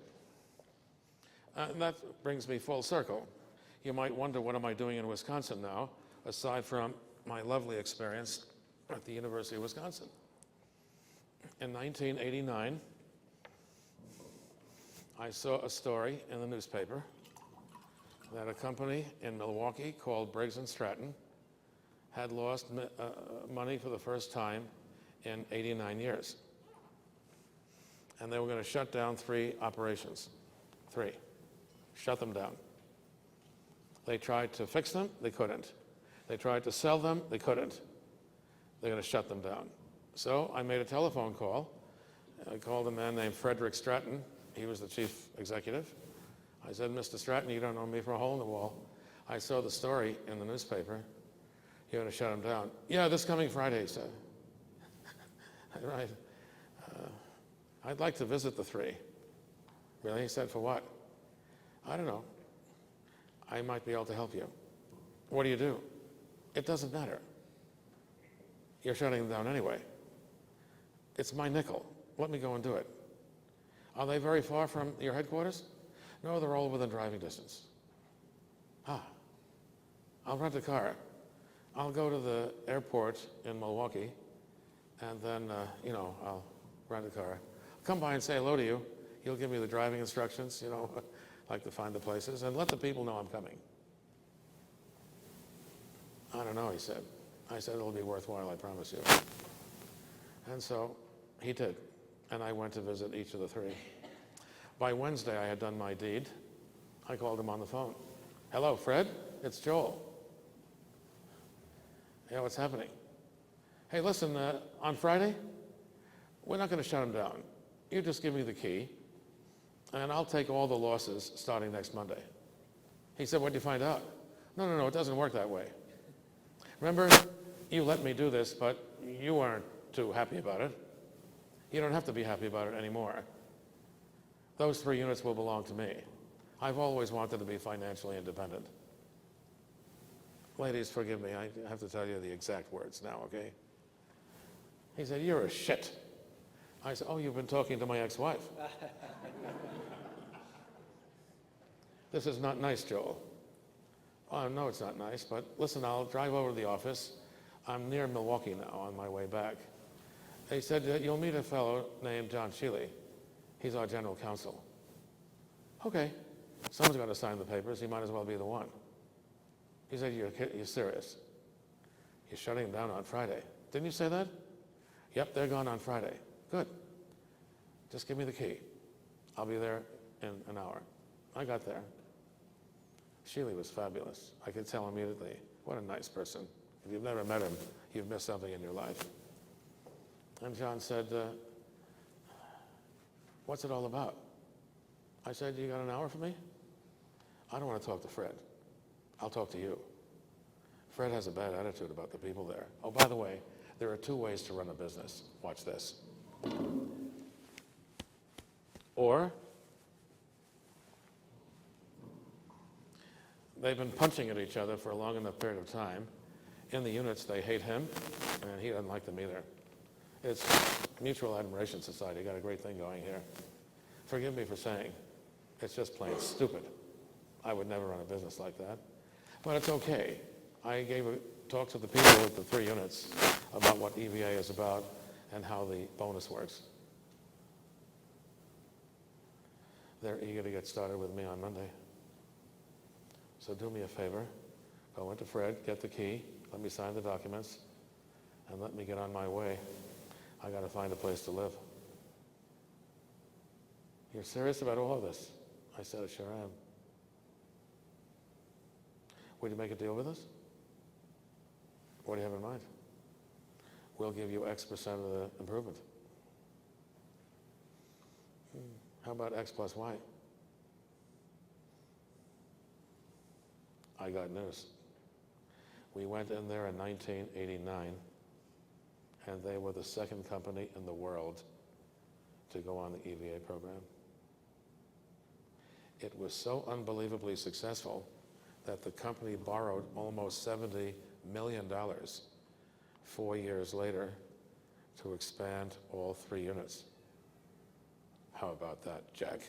And that brings me full circle. You might wonder, what am I doing in Wisconsin now, aside from my lovely experience at the University of Wisconsin? In 1989, I saw a story in the newspaper that a company in Milwaukee called Briggs & Stratton had lost money for the first time in 89 years. And they were going to shut down 3 operations. 3. Shut them down. They tried to fix them, they couldn't. They tried to sell them, they couldn't. They're going to shut them down. So I made a telephone call. I called a man named Frederick Stratton. He was the chief executive. I said, Mr. Stratton, you don't know me for a hole in the wall. I saw the story in the newspaper. You're going to shut them down. Yeah, this coming Friday, he said. Right. I'd like to visit the 3. Really? He said, for what? I don't know. I might be able to help you. What do you do? It doesn't matter. You're shutting them down anyway. It's my nickel. Let me go and do it. Are they very far from your headquarters? No, they're all within driving distance. I'll rent a car. I'll go to the airport in Milwaukee, and then, I'll rent a car. Come by and say hello to you. You'll give me the driving instructions, like to find the places, and let the people know I'm coming. I don't know, he said. I said, it'll be worthwhile, I promise you. And so he did, and I went to visit each of the 3. By Wednesday, I had done my deed. I called him on the phone. Hello, Fred, it's Joel. Yeah, what's happening? Hey, listen, on Friday, we're not going to shut him down. You just give me the key, and I'll take all the losses starting next Monday. He said, what'd you find out? No, it doesn't work that way. Remember, you let me do this, but you weren't too happy about it. You don't have to be happy about it anymore. Those 3 units will belong to me. I've always wanted to be financially independent. Ladies, forgive me, I have to tell you the exact words now, okay? He said, you're a shit. I said, oh, you've been talking to my ex-wife. This is not nice, Joel. Oh, no, it's not nice, but listen, I'll drive over to the office. I'm near Milwaukee now on my way back. He said, you'll meet a fellow named John Shealy. He's our general counsel. Okay, someone's got to sign the papers. He might as well be the one. He said, you're serious? You're shutting them down on Friday. Didn't you say that? Yep, they're gone on Friday. Good. Just give me the key. I'll be there in an hour. I got there. Shealy was fabulous. I could tell immediately, what a nice person. If you've never met him, you've missed something in your life. And John said, what's it all about? I said, you got an hour for me? I don't want to talk to Fred. I'll talk to you. Fred has a bad attitude about the people there. Oh, by the way, there are 2 ways to run a business. Watch this. Or they've been punching at each other for a long enough period of time. In the units, they hate him, and he doesn't like them either. It's Mutual Admiration Society. Got a great thing going here. Forgive me for saying, it's just plain stupid. I would never run a business like that. But it's okay. I gave a talk to the people with the 3 units about what EVA is about and how the bonus works. They're eager to get started with me on Monday. So do me a favor. Go into Fred, get the key, let me sign the documents, and let me get on my way. I got to find a place to live. You're serious about all of this? I said, I sure am. Would you make a deal with us? What do you have in mind? We'll give you X% of the improvement. How about X plus Y? I got news. We went in there in 1989, and they were the 2nd company in the world to go on the EVA program. It was so unbelievably successful that the company borrowed almost $70 million 4 years later to expand all 3 units. How about that, Jack?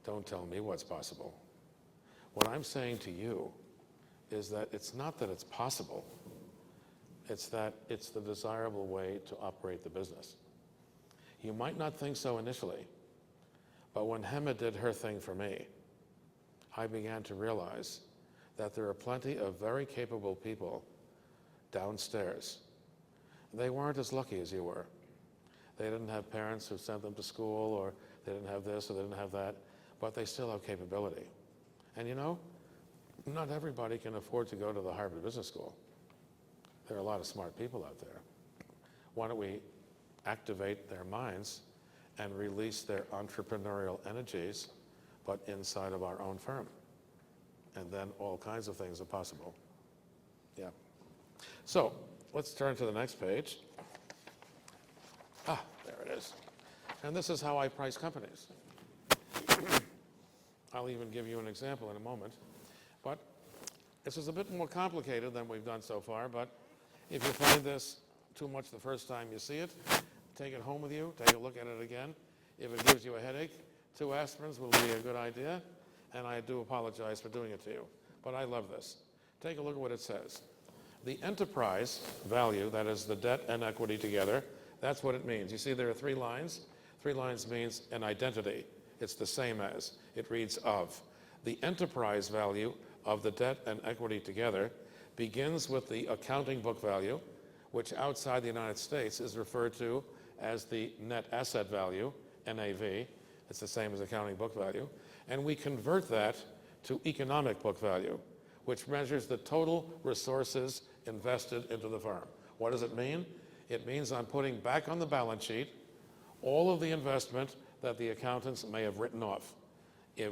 Don't tell me what's possible. What I'm saying to you is that it's not that it's possible, it's that it's the desirable way to operate the business. You might not think so initially, But when Hema did her thing for me, I began to realize that there are plenty of very capable people downstairs. They weren't as lucky as you were. They didn't have parents who sent them to school, or they didn't have this, or they didn't have that, but they still have capability. And you know, not everybody can afford to go to the Harvard Business School. There are a lot of smart people out there. Why don't we activate their minds and release their entrepreneurial energies, but inside of our own firm? And then all kinds of things are possible. Yeah. So let's turn to the next page. Ah, there it is. And this is how I price companies. I'll even give you an example in a moment. But this is a bit more complicated than we've done so far, but if you find this too much the first time you see it, take it home with you, take a look at it again. If it gives you a headache, 2 aspirins will be a good idea, and I do apologize for doing it to you. But I love this. Take a look at what it says. The enterprise value, that is the debt and equity together, that's what it means. You see there are 3 lines. 3 lines means an identity. It's the same as. It reads of. The enterprise value of the debt and equity together begins with the accounting book value, which outside the United States is referred to as the net asset value, NAV. It's the same as accounting book value. And we convert that to economic book value, which measures the total resources invested into the firm. What does it mean? It means I'm putting back on the balance sheet all of the investment that the accountants may have written off.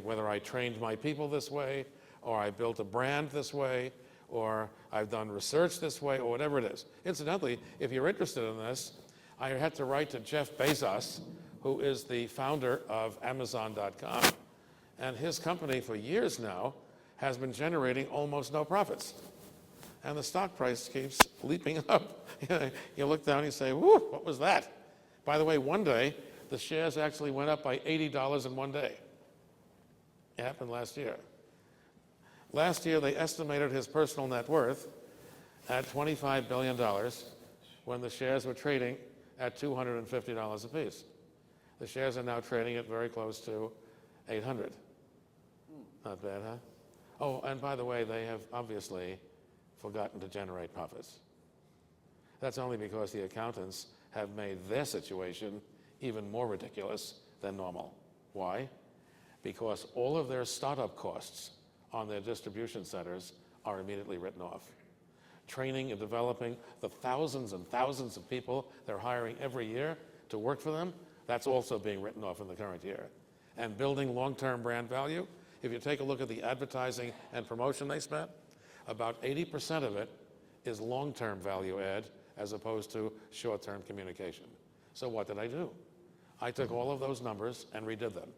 Whether I trained my people this way, or I built a brand this way, or I've done research this way, or whatever it is. Incidentally, if you're interested in this, I had to write to Jeff Bezos, who is the founder of Amazon.com. And his company for years now has been generating almost no profits. And the stock price keeps leaping up. You look down and you say, whoo, what was that? By the way, one day, the shares actually went up by $80 in one day. It happened last year. Last year, they estimated his personal net worth at $25 billion when the shares were trading at $250 apiece. The shares are now trading at very close to 800. Not bad, huh? Oh, and by the way, they have obviously forgotten to generate profits. That's only because the accountants have made their situation even more ridiculous than normal. Why? Because all of their startup costs on their distribution centers are immediately written off. Training and developing the thousands and thousands of people they're hiring every year to work for them, that's also being written off in the current year. And building long-term brand value, if you take a look at the advertising and promotion they spent, about 80% of it is long-term value add as opposed to short-term communication. So what did I do? I took all of those numbers and redid them.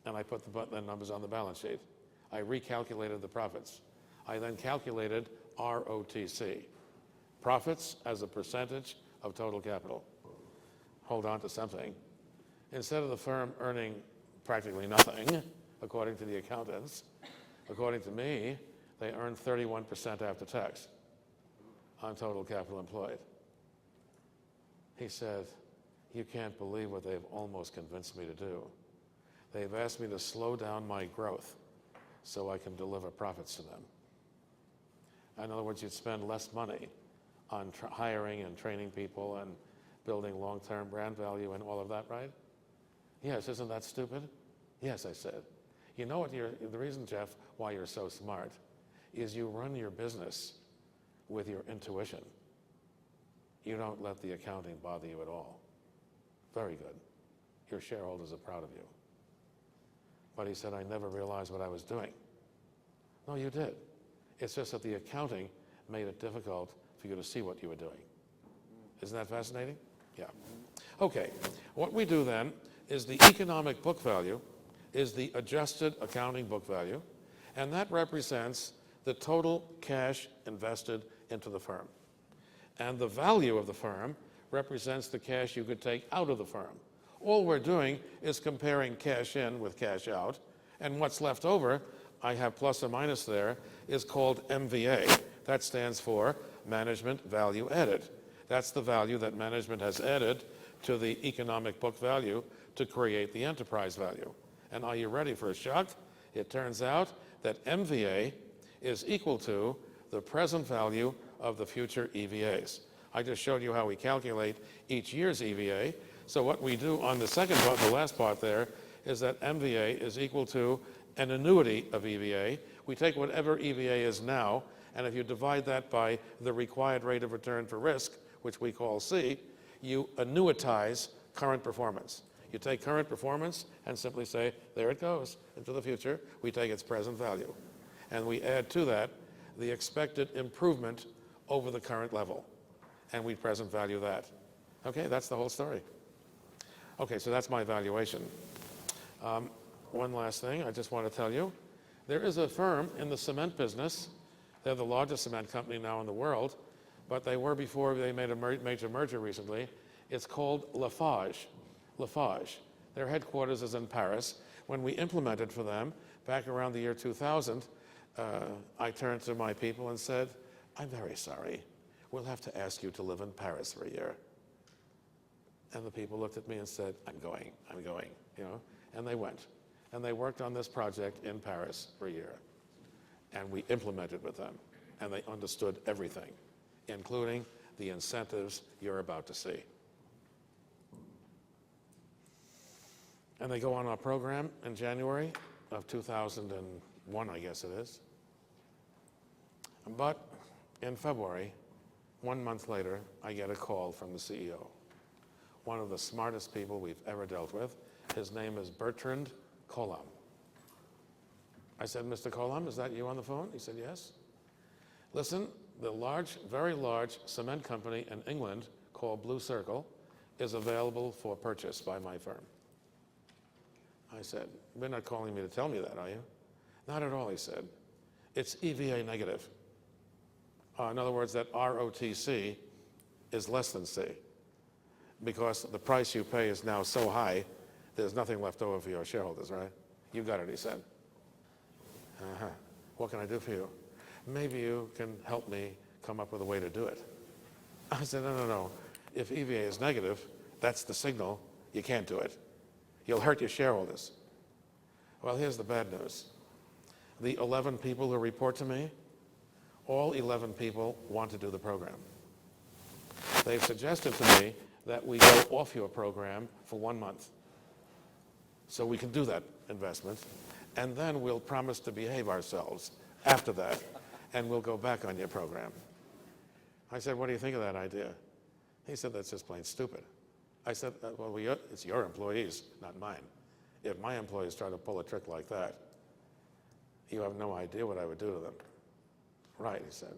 And I put the numbers on the balance sheet. I recalculated the profits. I then calculated ROTC, profits as a percentage of total capital. Hold on to something. Instead of the firm earning practically nothing, according to the accountants, according to me, they earn 31% after tax on total capital employed. He said, you can't believe what they've almost convinced me to do. They've asked me to slow down my growth so I can deliver profits to them. In other words, you'd spend less money on hiring and training people and building long-term brand value and all of that, right? Yes, isn't that stupid? Yes, I said. You know what, the reason, Jeff, why you're so smart is you run your business with your intuition. You don't let the accounting bother you at all. Very good. Your shareholders are proud of you. But he said, I never realized what I was doing. No, you did. It's just that the accounting made it difficult for you to see what you were doing. Isn't that fascinating? Yeah. Okay, what we do then is the economic book value is the adjusted accounting book value, and that represents the total cash invested into the firm. And the value of the firm represents the cash you could take out of the firm. All we're doing is comparing cash in with cash out, and what's left over, I have plus or minus there, is called MVA. That stands for Management Value Added. That's the value that management has added to the economic book value to create the enterprise value. And are you ready for a shock? It turns out that MVA is equal to the present value of the future EVAs. I just showed you how we calculate each year's EVA. So what we do on the second part, the last part there, is that MVA is equal to an annuity of EVA. We take whatever EVA is now, and if you divide that by the required rate of return for risk, which we call C, you annuitize current performance. You take current performance and simply say, there it goes into the future. We take its present value. And we add to that the expected improvement over the current level. And we present value that. Okay, that's the whole story. Okay, so that's my valuation. One last thing I just want to tell you. There is a firm in the cement business. They're the largest cement company now in the world, but they were before they made a major merger recently. It's called Lafarge. Lafarge. Their headquarters is in Paris. When we implemented for them, back around the year 2000, I turned to my people and said, I'm very sorry. We'll have to ask you to live in Paris for a year. And the people looked at me and said, I'm going, you know. And they went. And they worked on this project in Paris for a year. And we implemented with them. And they understood everything, including the incentives you're about to see. And they go on our program in January of 2001, I guess it is. But in February, 1 month later, I get a call from the CEO, one of the smartest people we've ever dealt with. His name is Bertrand Collomb. I said, Mr. Collomb, is that you on the phone? He said, yes. Listen, the large, very large cement company in England called Blue Circle is available for purchase by my firm. I said, you're not calling me to tell me that, are you? Not at all, he said. It's EVA negative. In other words, that ROTC is less than C, because the price you pay is now so high, there's nothing left over for your shareholders, right? You got it, he said. What can I do for you? Maybe you can help me come up with a way to do it. I said, no. If EVA is negative, that's the signal. You can't do it. You'll hurt your shareholders. Well, here's the bad news. The 11 people who report to me, all 11 people want to do the program. They've suggested to me that we go off your program for 1 month so we can do that investment, and then we'll promise to behave ourselves after that, and we'll go back on your program. I said, what do you think of that idea? He said, that's just plain stupid. I said, well, it's your employees, not mine. If my employees try to pull a trick like that, you have no idea what I would do to them. Right, he said.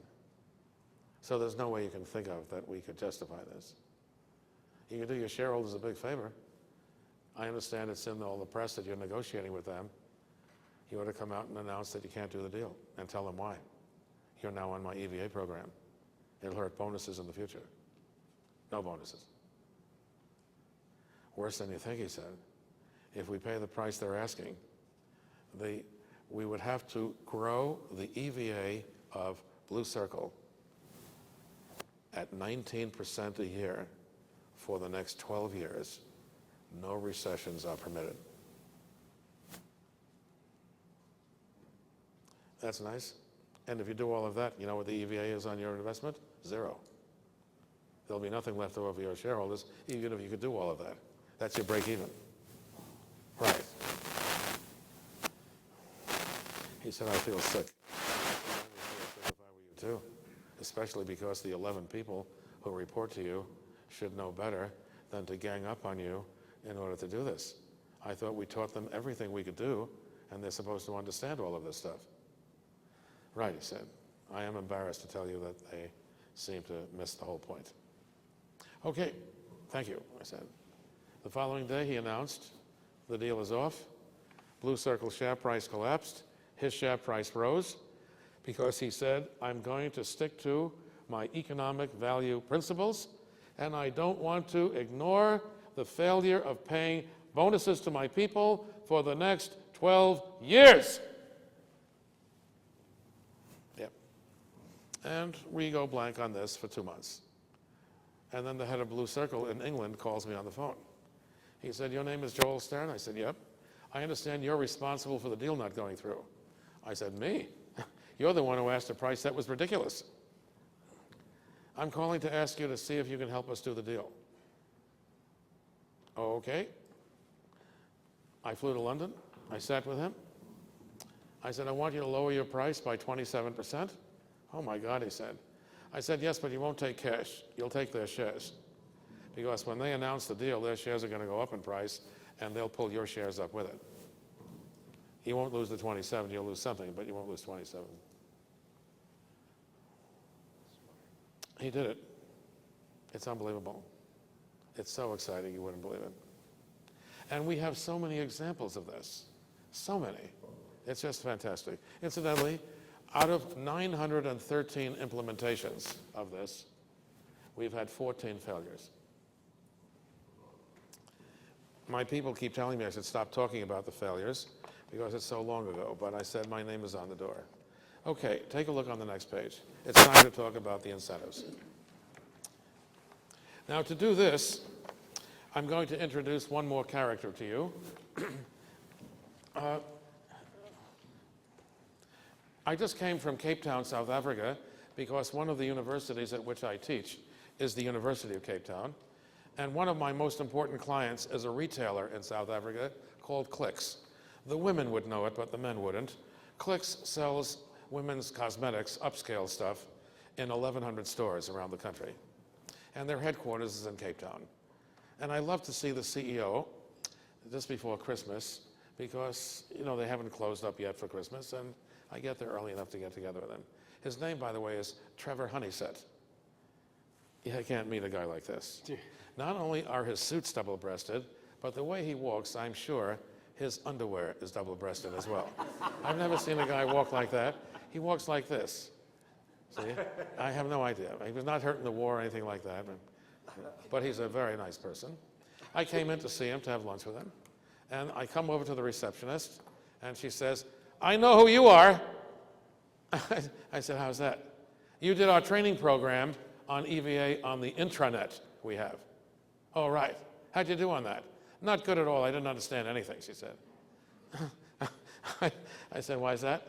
So there's no way you can think of that we could justify this. You can do your shareholders a big favor. I understand it's in all the press that you're negotiating with them. You ought to come out and announce that you can't do the deal and tell them why. You're now on my EVA program. It'll hurt bonuses in the future. No bonuses. Worse than you think, he said. If we pay the price they're asking, we would have to grow the EVA of Blue Circle at 19% a year for the next 12 years. No recessions are permitted. That's nice. And if you do all of that, you know what the EVA is on your investment? 0. There'll be nothing left over for your shareholders, even if you could do all of that. That's your break even. Right. He said, I feel sick. I feel sick if I were you too, especially because the 11 people who report to you should know better than to gang up on you in order to do this. I thought we taught them everything we could do, and they're supposed to understand all of this stuff. Right, he said. I am embarrassed to tell you that they seem to miss the whole point. Okay, thank you, I said. The following day, he announced the deal is off. Blue Circle share price collapsed. His share price rose because he said, I'm going to stick to my economic value principles, and I don't want to ignore the failure of paying bonuses to my people for the next 12 years. Yep. And we go blank on this for 2 months. And then the head of Blue Circle in England calls me on the phone. He said, your name is Joel Stern? I said, yep. I understand you're responsible for the deal not going through. I said, me? You're the one who asked a price that was ridiculous. I'm calling to ask you to see if you can help us do the deal. Okay. I flew to London. I sat with him. I said, I want you to lower your price by 27%. Oh my God, he said. I said, yes, but you won't take cash. You'll take their shares. Because when they announce the deal, their shares are going to go up in price, and they'll pull your shares up with it. You won't lose the 27. You'll lose something, but you won't lose 27. He did it. It's unbelievable. It's so exciting, you wouldn't believe it. And we have so many examples of this. So many. It's just fantastic. Incidentally, out of 913 implementations of this, we've had 14 failures. My people keep telling me I should stop talking about the failures because it's so long ago, but I said my name is on the door. Okay, take a look on the next page. It's time to talk about the incentives. Now, to do this, I'm going to introduce one more character to you. I just came from Cape Town, South Africa, because one of the universities at which I teach is the University of Cape Town. And one of my most important clients is a retailer in South Africa called Clicks. The women would know it, but the men wouldn't. Clicks sells women's cosmetics, upscale stuff, in 1,100 stores around the country. And their headquarters is in Cape Town. And I love to see the CEO just before Christmas because, you know, they haven't closed up yet for Christmas, and I get there early enough to get together with him. His name, by the way, is Trevor Honeysett. Yeah, I can't meet a guy like this. Not only are his suits double-breasted, but the way he walks, I'm sure his underwear is double-breasted as well. I've never seen a guy walk like that. He walks like this. See? I have no idea. He was not hurt in the war or anything like that, but he's a very nice person. I came in to see him, to have lunch with him, and I come over to the receptionist, and she says, I know who you are. I said, how's that? You did our training program on EVA on the intranet we have. Oh, right. How'd you do on that? Not good at all. I didn't understand anything, she said. I said, why is that?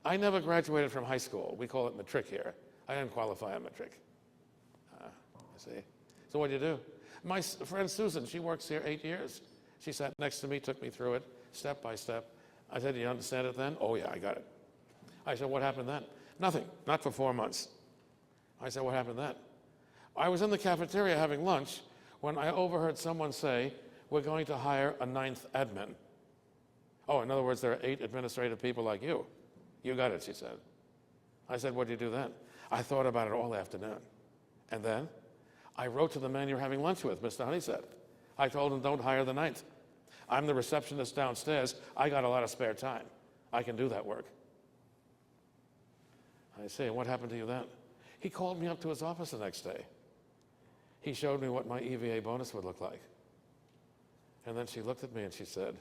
I never graduated from high school. We call it matric here. I didn't qualify on matric. I see. So what do you do? My friend Susan, she works here 8 years. She sat next to me, took me through it, step by step. I said, do you understand it then? Oh, yeah, I got it. I said, what happened then? Nothing, not for 4 months. I said, what happened then? I was in the cafeteria having lunch when I overheard someone say, we're going to hire a 9th admin. Oh, in other words, there are 8 administrative people like you. You got it, she said. I said, what did you do then? I thought about it all afternoon. And then I wrote to the man you're having lunch with, Mr. Honeysett. I told him, don't hire the 9th. I'm the receptionist downstairs. I got a lot of spare time. I can do that work. I say, what happened to you then? He called me up to his office the next day. He showed me what my EVA bonus would look like. And then she looked at me and she said,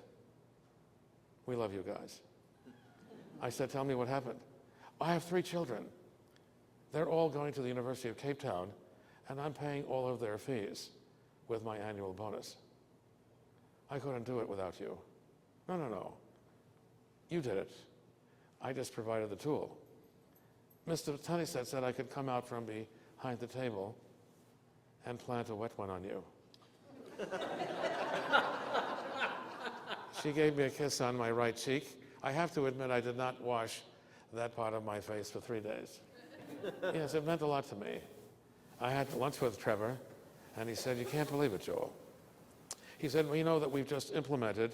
we love you guys. I said, tell me what happened. I have 3 children. They're all going to the University of Cape Town, and I'm paying all of their fees with my annual bonus. I couldn't do it without you. No, no, no. You did it. I just provided the tool. Mr. Honeysett said I could come out from behind the table and plant a wet one on you. She gave me a kiss on my right cheek. I have to admit I did not wash that part of my face for 3 days. Yes, it meant a lot to me. I had lunch with Trevor, and he said, you can't believe it, Joel. He said, well, you know that we've just implemented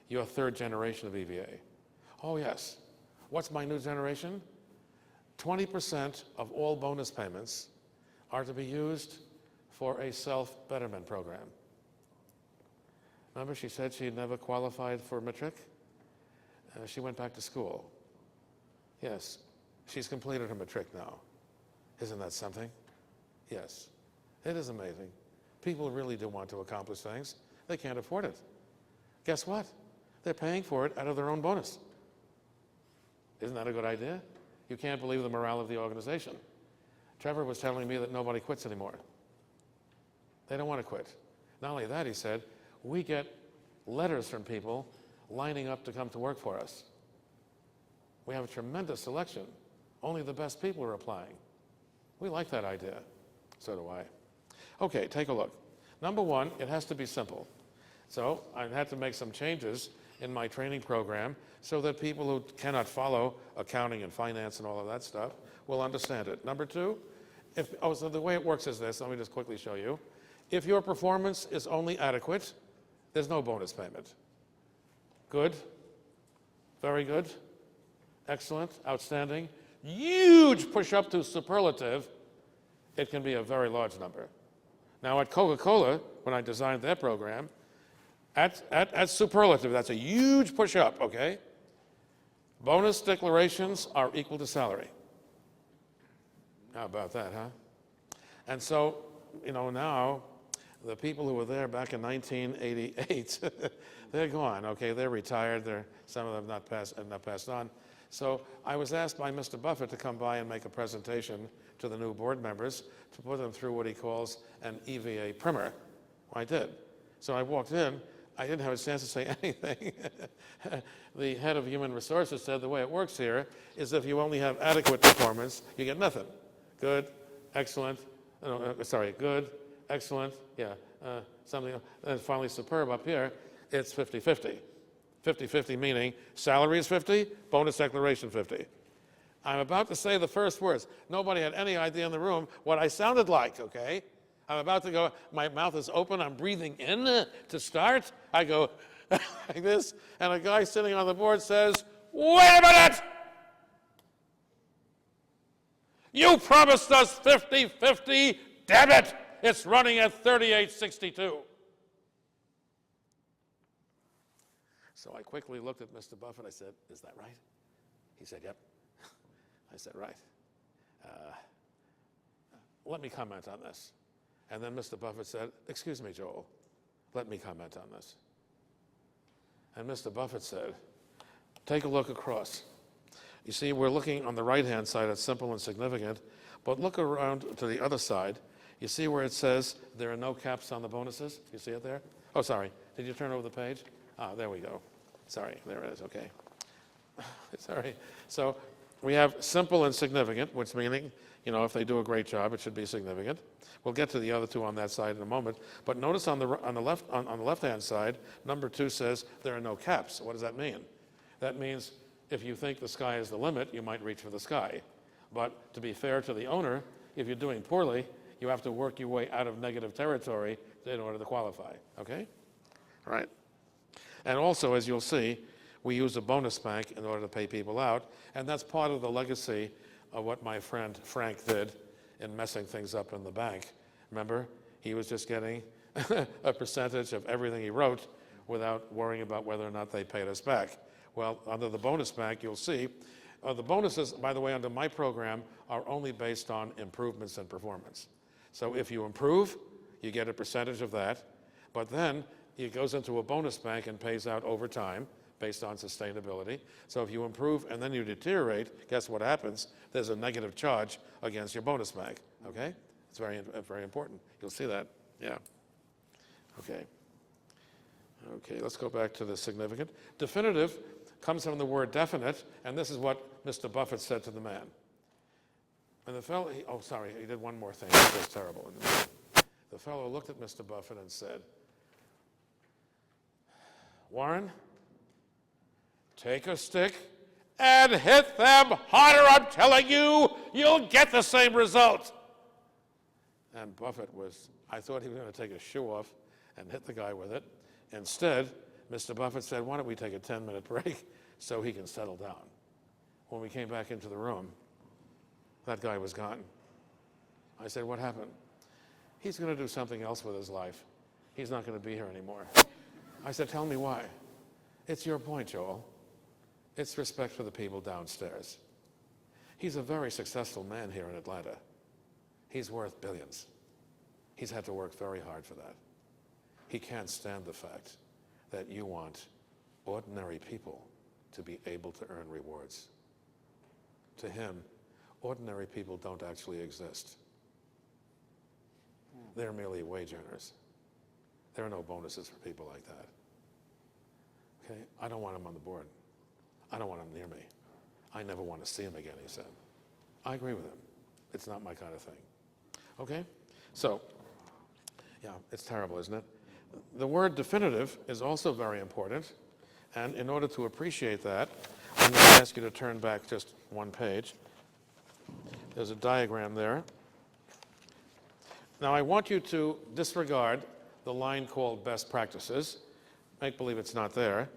your 3rd generation of EVA. Oh, yes. What's my new generation? 20% of all bonus payments are to be used for a self-betterment program. Remember, she said she had never qualified for matric? She went back to school. Yes, she's completed her matric now. Isn't that something? Yes, it is amazing. People really do want to accomplish things. They can't afford it. Guess what? They're paying for it out of their own bonus. Isn't that a good idea? You can't believe the morale of the organization. Trevor was telling me that nobody quits anymore. They don't want to quit. Not only that, he said, we get letters from people lining up to come to work for us. We have a tremendous selection. Only the best people are applying. We like that idea. So do I. Okay, take a look. Number one, it has to be simple. So I had to make some changes in my training program so that people who cannot follow accounting and finance and all of that stuff will understand it. Number two, so the way it works is this. Let me just quickly show you. If your performance is only adequate, there's no bonus payment. Good, very good, excellent, outstanding. Huge push up to superlative, it can be a very large number. Now at Coca-Cola, when I designed their program, at superlative, that's a huge push up, okay? Bonus declarations are equal to salary. How about that, huh? And so, now the people who were there back in 1988, they're gone, okay? They're retired. Some of them have not passed on. So I was asked by Mr. Buffett to come by and make a presentation to the new board members to put them through what he calls an EVA primer. I did. So I walked in. I didn't have a chance to say anything. The head of human resources said the way it works here is if you only have adequate performance, you get nothing. Good, excellent, good, excellent, yeah, something else. And finally superb up here, it's 50-50. 50-50 meaning salary is 50, bonus declaration 50. I'm about to say the first words. Nobody had any idea in the room what I sounded like, okay? I'm about to go, my mouth is open, I'm breathing in to start. I go like this, and a guy sitting on the board says, "Wait a minute! You promised us 50-50, damn it! It's running at 38-62. So I quickly looked at Mr. Buffett. I said, "Is that right?" He said, "Yep." I said, "Right. Let me comment on this." And then Mr. Buffett said, "Excuse me, Joel, let me comment on this." And Mr. Buffett said, "Take a look across. You see, we're looking on the right-hand side at simple and significant, but look around to the other side. You see where it says there are no caps on the bonuses? You see it there? Oh, sorry. Did you turn over the page? Ah, there we go. Sorry, there it is, okay. Sorry. So we have simple and significant, which meaning, if they do a great job, it should be significant. We'll get to the other two on that side in a moment. But notice on the left-hand side, number 2 says there are no caps. What does that mean? That means if you think the sky is the limit, you might reach for the sky. But to be fair to the owner, if you're doing poorly, you have to work your way out of negative territory in order to qualify, okay? All right. And also, as you'll see, we use a bonus bank in order to pay people out, and that's part of the legacy of what my friend Frank did in messing things up in the bank. Remember, he was just getting a percentage of everything he wrote without worrying about whether or not they paid us back. Well, under the bonus bank, you'll see, the bonuses, by the way, under my program, are only based on improvements in performance. So if you improve, you get a percentage of that, but then it goes into a bonus bank and pays out over time based on sustainability. So if you improve and then you deteriorate, guess what happens? There's a negative charge against your bonus bank, okay? It's very, very important. You'll see that, yeah. Okay. Okay, let's go back to the significant. Definitive comes from the word definite, and this is what Mr. Buffett said to the man. And the fellow, he did one more thing. This was terrible. The fellow looked at Mr. Buffett and said, "Warren, take a stick and hit them harder, I'm telling you, you'll get the same result." And Buffett I thought he was going to take his shoe off and hit the guy with it. Instead, Mr. Buffett said, "Why don't we take a 10-minute break so he can settle down?" When we came back into the room, that guy was gone. I said, "What happened?" "He's going to do something else with his life. He's not going to be here anymore." I said, "Tell me why." "It's your point, Joel. It's respect for the people downstairs. He's a very successful man here in Atlanta. He's worth billions. He's had to work very hard for that. He can't stand the fact that you want ordinary people to be able to earn rewards. To him, ordinary people don't actually exist. They're merely wage earners. There are no bonuses for people like that. Okay? I don't want him on the board. I don't want him near me. I never want to see him again, he said. I agree with him. It's not my kind of thing. Okay? So, yeah, it's terrible, isn't it? The word definitive is also very important. And in order to appreciate that, I'm going to ask you to turn back just one page. There's a diagram there. Now, I want you to disregard the line called best practices. Make believe it's not there.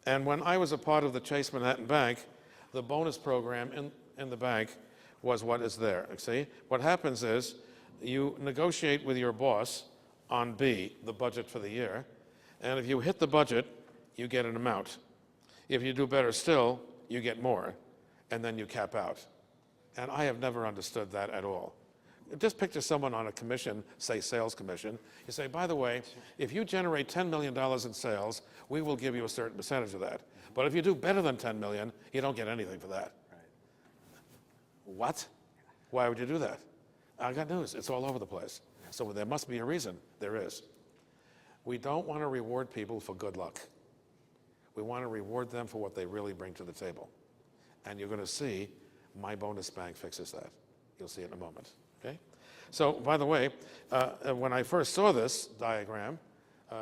And when I was a part of the Chase Manhattan Bank, the bonus program in the bank was what is there. See? What happens is you negotiate with your boss on B, the budget for the year, and if you hit the budget, you get an amount. If you do better still, you get more, and then you cap out. And I have never understood that at all. Just picture someone on a commission, say sales commission. You say, by the way, if you generate $10 million in sales, we will give you a certain percentage of that. But if you do better than $10 million, you don't get anything for that. Right. What? Why would you do that? I got news. It's all over the place. So there must be a reason. There is. We don't want to reward people for good luck. We want to reward them for what they really bring to the table. And you're going to see my bonus bank fixes that. You'll see it in a moment. Okay? So, by the way, when I first saw this diagram,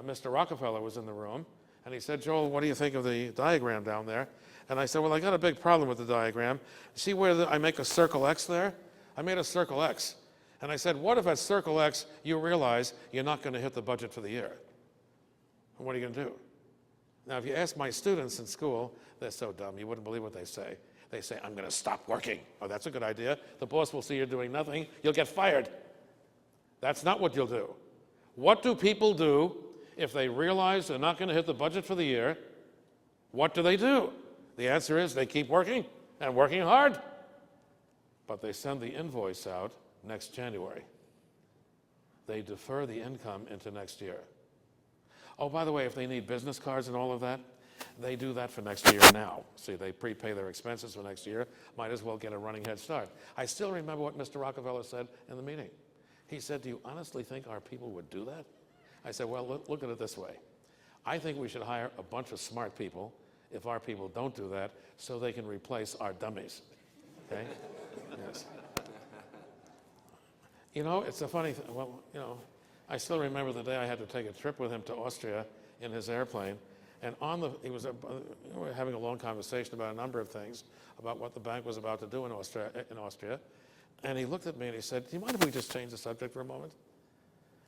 Mr. Rockefeller was in the room, and he said, Joel, what do you think of the diagram down there? And I said, well, I got a big problem with the diagram. See where I make a circle X there? I made a circle X. And I said, what if at circle X you realize you're not going to hit the budget for the year? And what are you going to do? Now, if you ask my students in school, they're so dumb, you wouldn't believe what they say. They say, I'm going to stop working. Oh, that's a good idea. The boss will see you're doing nothing. You'll get fired. That's not what you'll do. What do people do if they realize they're not going to hit the budget for the year? What do? The answer is they keep working and working hard. But they send the invoice out next January. They defer the income into next year. Oh, by the way, if they need business cards and all of that, they do that for next year now. See, they prepay their expenses for next year. Might as well get a running head start. I still remember what Mr. Rockefeller said in the meeting. He said, do you honestly think our people would do that? I said, well, look at it this way. I think we should hire a bunch of smart people if our people don't do that so they can replace our dummies. Okay? Yes. You know, it's a funny thing. Well, you know, I still remember the day I had to take a trip with him to Austria in his airplane. And we were having a long conversation about a number of things, about what the bank was about to do in Austria. And he looked at me and he said, do you mind if we just change the subject for a moment?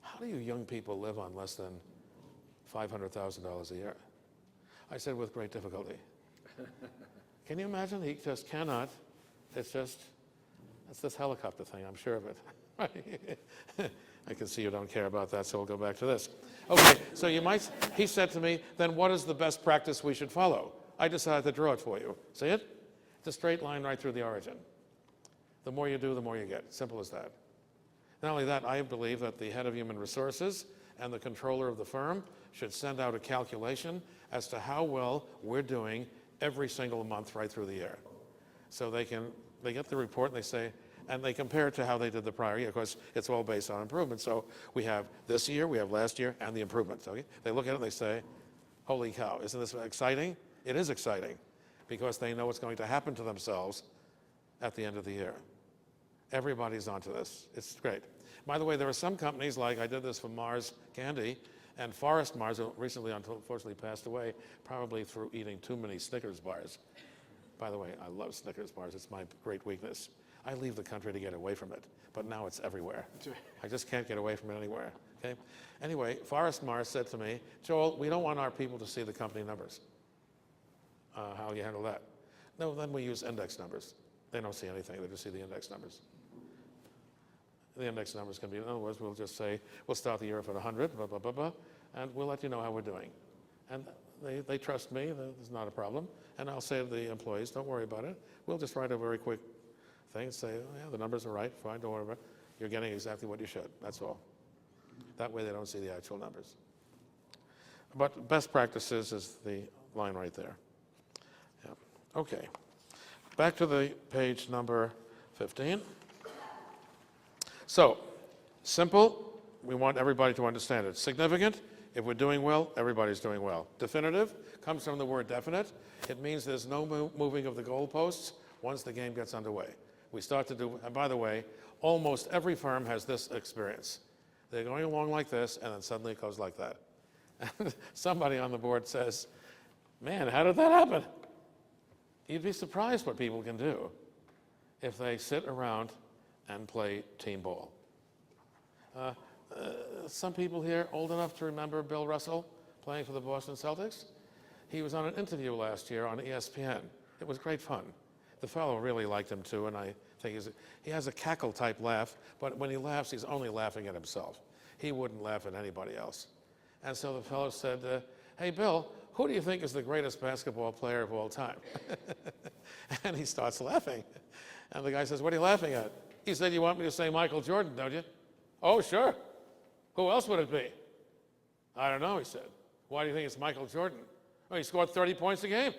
How do you young people live on less than $500,000 a year? I said, with great difficulty. Can you imagine? He just cannot. It's this helicopter thing, I'm sure of it. I can see you don't care about that, so we'll go back to this. Okay, so he said to me, then what is the best practice we should follow? I decided to draw it for you. See it? It's a straight line right through the origin. The more you do, the more you get. Simple as that. Not only that, I believe that the head of human resources and the controller of the firm should send out a calculation as to how well we're doing every single month right through the year. So they get the report and they say, and they compare it to how they did the prior year. Of course, it's all based on improvement. So we have this year, we have last year, and the improvements. Okay? They look at it and they say, holy cow, isn't this exciting? It is exciting because they know what's going to happen to themselves at the end of the year. Everybody's onto this. It's great. By the way, there are some companies, like I did this for Mars Candy, and Forrest Mars, who recently unfortunately passed away, probably through eating too many Snickers bars. By the way, I love Snickers bars. It's my great weakness. I leave the country to get away from it, but now it's everywhere. I just can't get away from it anywhere. Okay? Anyway, Forrest Mars said to me, Joel, we don't want our people to see the company numbers. How do you handle that? No, then we use index numbers. They don't see anything. They just see the index numbers. The index numbers can be, in other words, we'll just say, we'll start the year off at 100, blah, blah, blah, blah, and we'll let you know how we're doing. And they trust me. There's not a problem. And I'll say to the employees, don't worry about it. We'll just write a very quick thing and say, oh, yeah, the numbers are right, fine, don't worry about it. You're getting exactly what you should, that's all. That way they don't see the actual numbers. But best practices is the line right there. Yeah. Okay, back to the page number 15. So, simple, we want everybody to understand it. Significant, If we're doing well, everybody's doing well. Definitive comes from the word definite. It means there's no moving of the goalposts once the game gets underway. We start to do, and by the way, almost every firm has this experience. They're going along like this, and then suddenly it goes like that. And somebody on the board says, man, how did that happen? You'd be surprised what people can do if they sit around and play team ball. Some people here old enough to remember Bill Russell playing for the Boston Celtics? He was on an interview last year on ESPN. It was great fun. The fellow really liked him too, and I think he has a cackle-type laugh, but when he laughs, he's only laughing at himself. He wouldn't laugh at anybody else. And so the fellow said, hey, Bill, who do you think is the greatest basketball player of all time? And he starts laughing. And the guy says, what are you laughing at? He said, you want me to say Michael Jordan, don't you? Oh, sure. Who else would it be? I don't know, he said. Why do you think it's Michael Jordan? Well, he scored 30 points a game.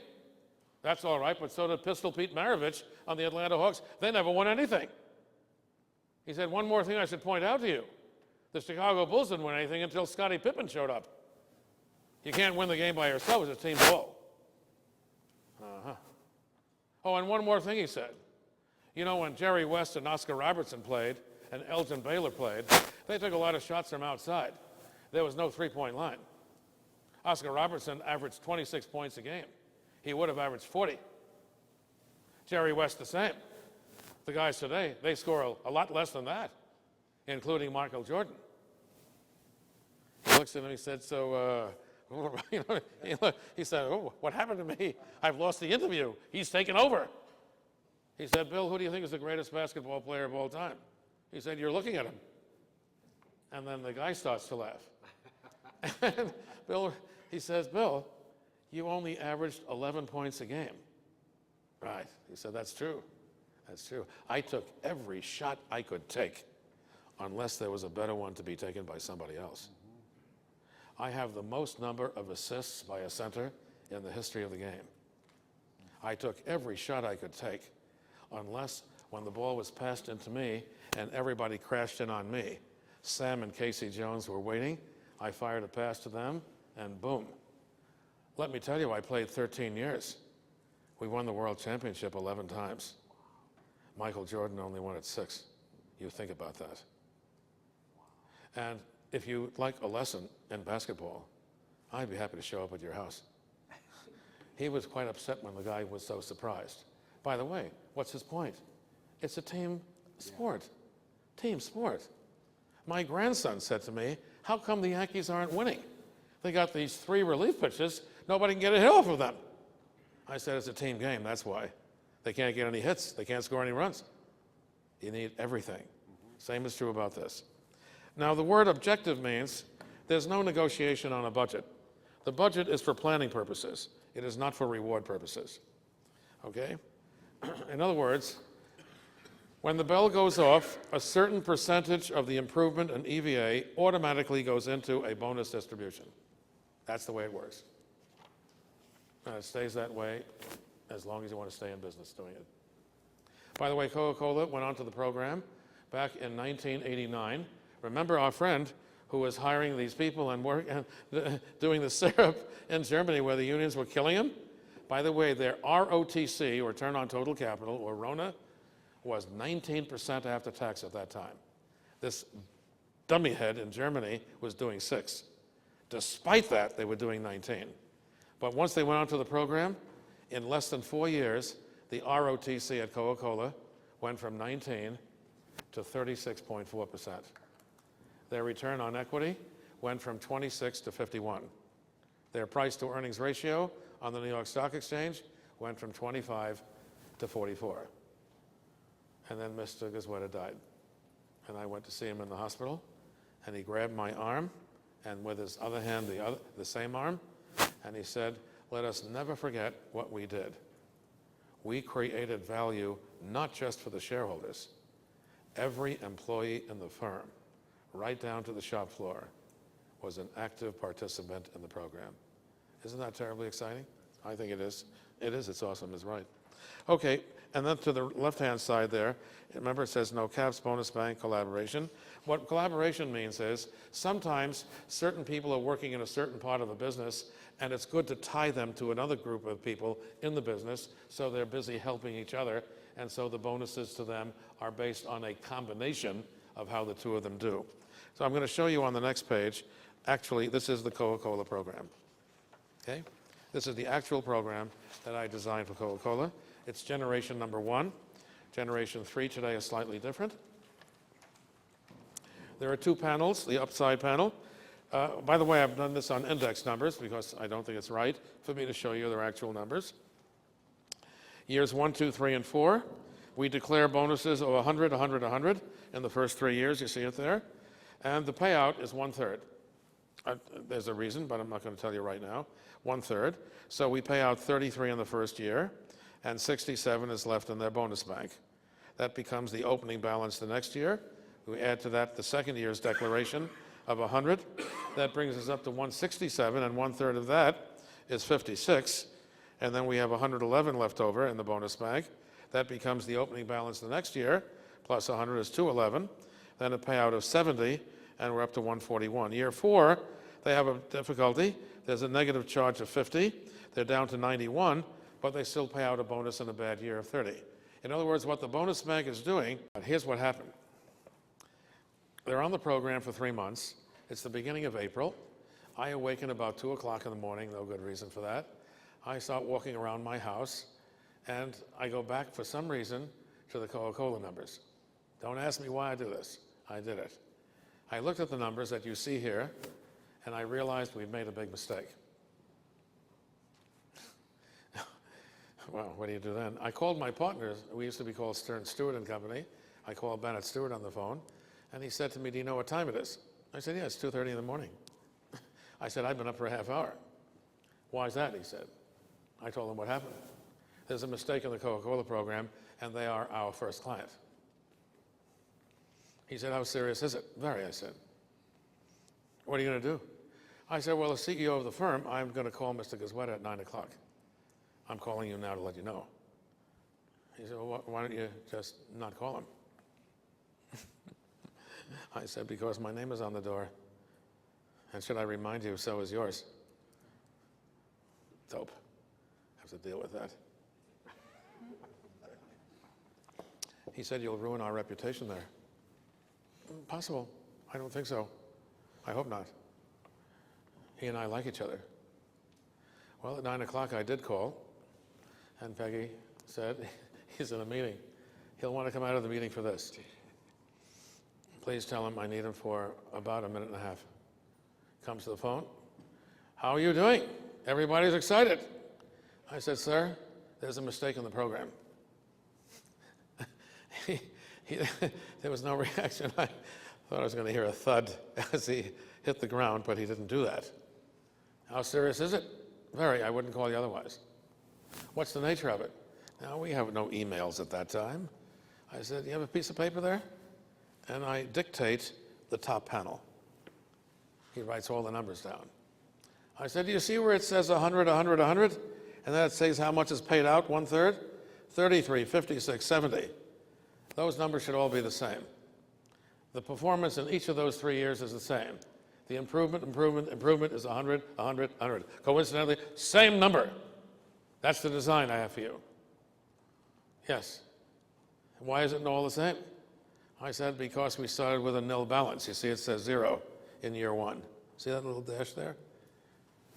That's all right, but so did Pistol Pete Maravich on the Atlanta Hawks. They never won anything. He said, one more thing I should point out to you. The Chicago Bulls didn't win anything until Scottie Pippen showed up. You can't win the game by yourself. It's a team ball. Oh, and one more thing he said. You know, when Jerry West and Oscar Robertson played and Elgin Baylor played, they took a lot of shots from outside. There was no three-point line. Oscar Robertson averaged 26 points a game. He would have averaged 40. Jerry West the same. The guys today, they score a lot less than that, including Michael Jordan. He looks at him and he said, so, he said, oh, what happened to me? I've lost the interview. He's taken over. He said, Bill, who do you think is the greatest basketball player of all time? He said, you're looking at him. And then the guy starts to laugh. And Bill, he says, Bill, you only averaged 11 points a game. Right. He said, that's true. That's true. I took every shot I could take unless there was a better one to be taken by somebody else. I have the most number of assists by a center in the history of the game. I took every shot I could take unless when the ball was passed into me and everybody crashed in on me. Sam and Casey Jones were waiting. I fired a pass to them, and boom. Let me tell you, I played 13 years. We won the world championship 11 times. Michael Jordan only won it 6. You think about that. And if you'd like a lesson in basketball, I'd be happy to show up at your house. He was quite upset when the guy was so surprised. By the way, what's his point? It's a team sport. Team sport. My grandson said to me, how come the Yankees aren't winning? They got these 3 relief pitches. Nobody can get a hit off of them. I said, it's a team game, that's why. They can't get any hits. They can't score any runs. You need everything. Same is true about this. Now, the word objective means there's no negotiation on a budget. The budget is for planning purposes. It is not for reward purposes. Okay? In other words, when the bell goes off, a certain percentage of the improvement in EVA automatically goes into a bonus distribution. That's the way it works. And it stays that way as long as you want to stay in business doing it. By the way, Coca-Cola went onto the program back in 1989. Remember our friend who was hiring these people and doing the syrup in Germany where the unions were killing him? By the way, their ROTC, or return on total capital, or RONA, was 19% after tax at that time. This dummy head in Germany was doing 6. Despite that, they were doing 19. But once they went onto the program, in less than 4 years, the ROTC at Coca-Cola went from 19 to 36.4%. Their return on equity went from 26 to 51. Their price to earnings ratio on the New York Stock Exchange went from 25 to 44. And then Mr. Gazweta died. And I went to see him in the hospital, and he grabbed my arm, and with his other hand, the same arm, and he said, let us never forget what we did. We created value not just for the shareholders. Every employee in the firm, right down to the shop floor, was an active participant in the program. Isn't that terribly exciting? I think it is. It is. It's awesome. It's right. Okay, and then to the left-hand side there, remember it says no caps, bonus bank, collaboration. What collaboration means is sometimes certain people are working in a certain part of a business, and it's good to tie them to another group of people in the business so they're busy helping each other, and so the bonuses to them are based on a combination of how the two of them do. So I'm going to show you on the next page. Actually, this is the Coca-Cola program. Okay? This is the actual program that I designed for Coca-Cola. It's generation number 1. Generation 3 today is slightly different. There are 2 panels, the upside panel. By the way, I've done this on index numbers because I don't think it's right for me to show you their actual numbers. Years 1, 2, 3, and 4, we declare bonuses of 100, 100, 100 in the first 3 years. You see it there. And the payout is 1/3. There's a reason, but I'm not going to tell you right now. 1/3. So we pay out 33 in the first year, and 67 is left in their bonus bank. That becomes the opening balance the next year. We add to that the second year's declaration of 100. That brings us up to 167, and 1/3 of that is 56. And then we have 111 left over in the bonus bank. That becomes the opening balance the next year, plus 100 is 211. Then a payout of 70, and we're up to 141. Year 4, they have a difficulty. There's a negative charge of 50. They're down to 91, but they still pay out a bonus in a bad year of 30. In other words, what the bonus bank is doing, here's what happened. They're on the program for 3 months. It's the beginning of April. I awaken about 2 o'clock in the morning, no good reason for that. I start walking around my house, and I go back for some reason to the Coca-Cola numbers. Don't ask me why I do this. I did it. I looked at the numbers that you see here, and I realized we've made a big mistake. Well, what do you do then? I called my partners. We used to be called Stern Stewart and Company. I called Bennett Stewart on the phone, and he said to me, "Do you know what time it is?" I said, "Yeah, it's 2:30 in the morning." I said, "I've been up for a half hour." "Why is that?" he said. I told him what happened. There's a mistake in the Coca-Cola program, and they are our first client. He said, "How serious is it?" "Very," I said. "What are you going to do?" I said, "Well, the CEO of the firm, I'm going to call Mr. Gazweta at 9 o'clock. I'm calling you now to let you know." He said, "Well, why don't you just not call him?" I said, "Because my name is on the door. And should I remind you, so is yours." Dope. Have to deal with that. He said, "You'll ruin our reputation there." Possible. I don't think so. I hope not. He and I like each other. Well, at 9 o'clock I did call, and Peggy said, "He's in a meeting. He'll want to come out of the meeting for this. Please tell him I need him for about a minute and a half." Comes to the phone. "How are you doing? Everybody's excited." I said, "Sir, there's a mistake in the program." There was no reaction. I thought I was going to hear a thud as he hit the ground, but he didn't do that. "How serious is it?" "Very. I wouldn't call you otherwise." "What's the nature of it?" Now, we have no emails at that time. I said, "You have a piece of paper there?" And I dictate the top panel. He writes all the numbers down. I said, "Do you see where it says 100, 100, 100? And then it says how much is paid out, 1/3? 33, 56, 70. Those numbers should all be the same. The performance in each of those 3 years is the same. The improvement is 100, 100, 100. Coincidentally, same number. That's the design I have for you." "Yes." "Why isn't it all the same?" I said, "Because we started with a nil balance. You see, it says 0 in year 1. See that little dash there?"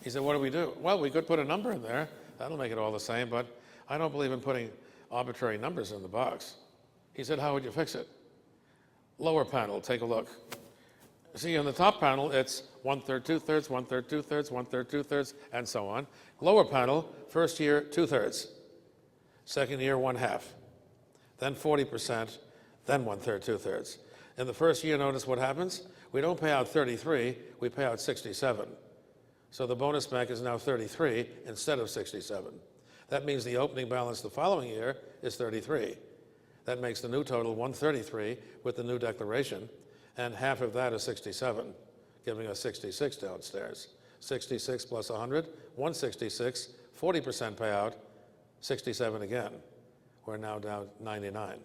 He said, "What do we do?" "Well, we could put a number in there. That'll make it all the same, but I don't believe in putting arbitrary numbers in the box." He said, "How would you fix it?" Lower panel, take a look. See, in the top panel, it's 1/3, 2/3, 1/3, 2/3, 1/3, 2/3, and so on. Lower panel, first year, 2/3. Second year, 1/2. Then 40%, then 1/3, 2/3. In the first year, notice what happens? We don't pay out 33, we pay out 67. So the bonus bank is now 33 instead of 67. That means the opening balance the following year is 33. That makes the new total 133 with the new declaration, and half of that is 67, giving us 66 downstairs. 66 plus 100, 166, 40% payout, 67 again. We're now down 99.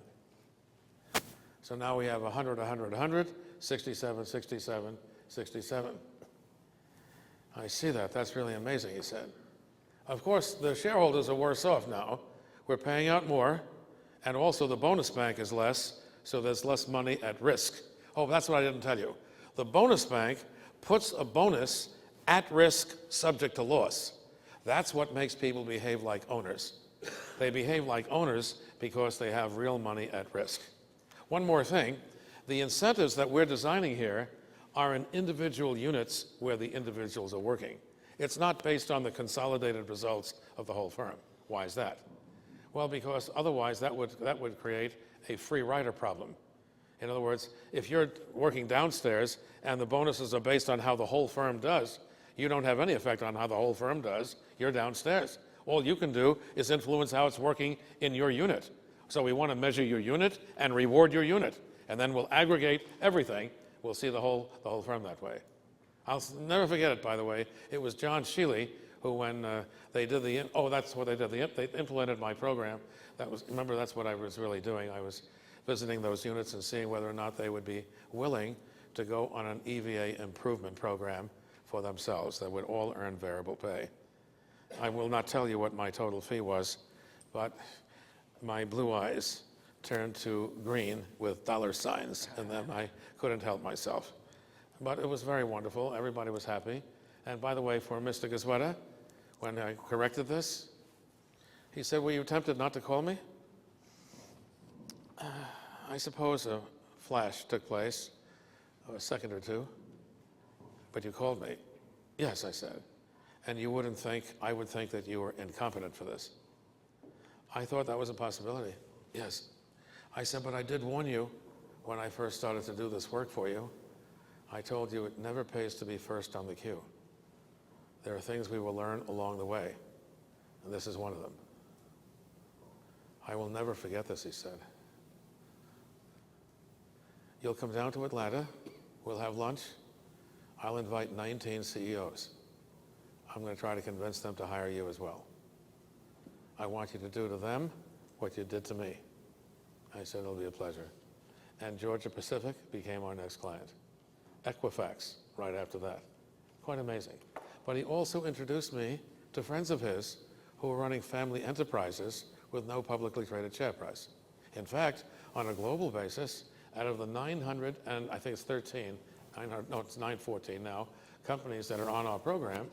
So now we have 100, 100, 100, 67, 67, 67. I see that. That's really amazing, he said. Of course, the shareholders are worse off now. We're paying out more, and also the bonus bank is less, so there's less money at risk. Oh, that's what I didn't tell you. The bonus bank puts a bonus at risk subject to loss. That's what makes people behave like owners. They behave like owners because they have real money at risk. One more thing, the incentives that we're designing here are in individual units where the individuals are working. It's not based on the consolidated results of the whole firm. Why is that? Well, because otherwise that would create a free rider problem. In other words, if you're working downstairs and the bonuses are based on how the whole firm does, you don't have any effect on how the whole firm does. You're downstairs. All you can do is influence how it's working in your unit. So we want to measure your unit and reward your unit. And then we'll aggregate everything. We'll see the whole firm that way. I'll never forget it, by the way. It was John Shealy who, when they did that's what they did. They implemented my program. Remember, that's what I was really doing. I was visiting those units and seeing whether or not they would be willing to go on an EVA improvement program for themselves that would all earn variable pay. I will not tell you what my total fee was, but my blue eyes turned to green with dollar signs, and then I couldn't help myself. But it was very wonderful. Everybody was happy. And by the way, for Mr. Gazweta, when I corrected this, he said, "Were you tempted not to call me?" I suppose a flash took place, a second or two, but you called me. "Yes," I said. "And you wouldn't think, I would think that you were incompetent for this." I thought that was a possibility. "Yes." I said, "But I did warn you when I first started to do this work for you. I told you it never pays to be first on the queue. There are things we will learn along the way, and this is one of them." "I will never forget this," he said. "You'll come down to Atlanta, we'll have lunch, I'll invite 19 CEOs. I'm going to try to convince them to hire you as well. I want you to do to them what you did to me." I said, "It'll be a pleasure." And Georgia Pacific became our next client. Equifax right after that. Quite amazing. But he also introduced me to friends of his who were running family enterprises with no publicly traded share price. In fact, on a global basis, out of the 900, and I think it's 13, it's 914 now, companies that are on our program,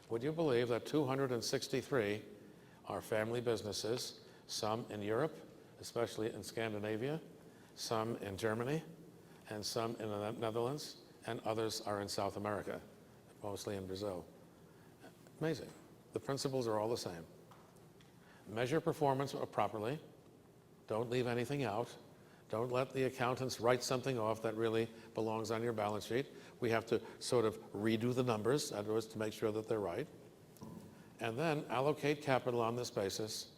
would you believe that 263 are family businesses, some in Europe, especially in Scandinavia, some in Germany, and some in the Netherlands, and others are in South America, mostly in Brazil. Amazing. The principles are all the same. Measure performance properly. Don't leave anything out. Don't let the accountants write something off that really belongs on your balance sheet. We have to sort of redo the numbers, in other words, to make sure that they're right. And then allocate capital on this basis,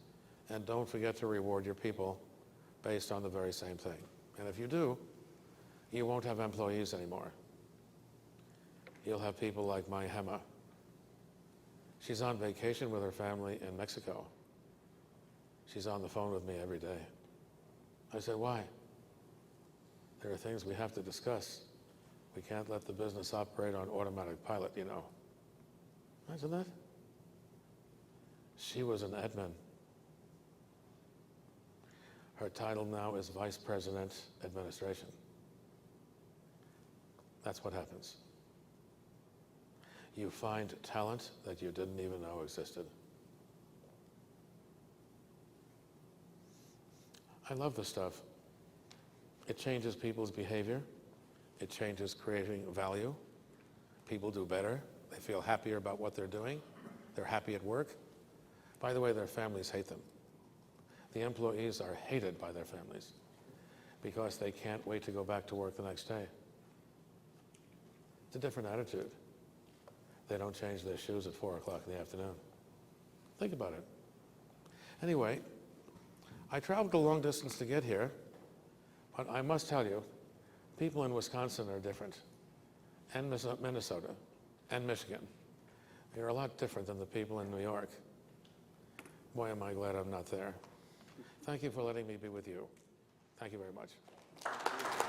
and don't forget to reward your people based on the very same thing. And if you do, you won't have employees anymore. You'll have people like my Hema. She's on vacation with her family in Mexico. She's on the phone with me every day. I said, "Why?" "There are things we have to discuss. We can't let the business operate on automatic pilot, you know." Imagine that. She was an admin. Her title now is Vice President Administration. That's what happens. You find talent that you didn't even know existed. I love this stuff. It changes people's behavior. It changes creating value. People do better. They feel happier about what they're doing. They're happy at work. By the way, their families hate them. The employees are hated by their families because they can't wait to go back to work the next day. It's a different attitude. They don't change their shoes at 4 o'clock in the afternoon. Think about it. Anyway, I traveled a long distance to get here, but I must tell you, people in Wisconsin are different, and Minnesota, and Michigan. They're a lot different than the people in New York. Boy, am I glad I'm not there. Thank you for letting me be with you. Thank you very much.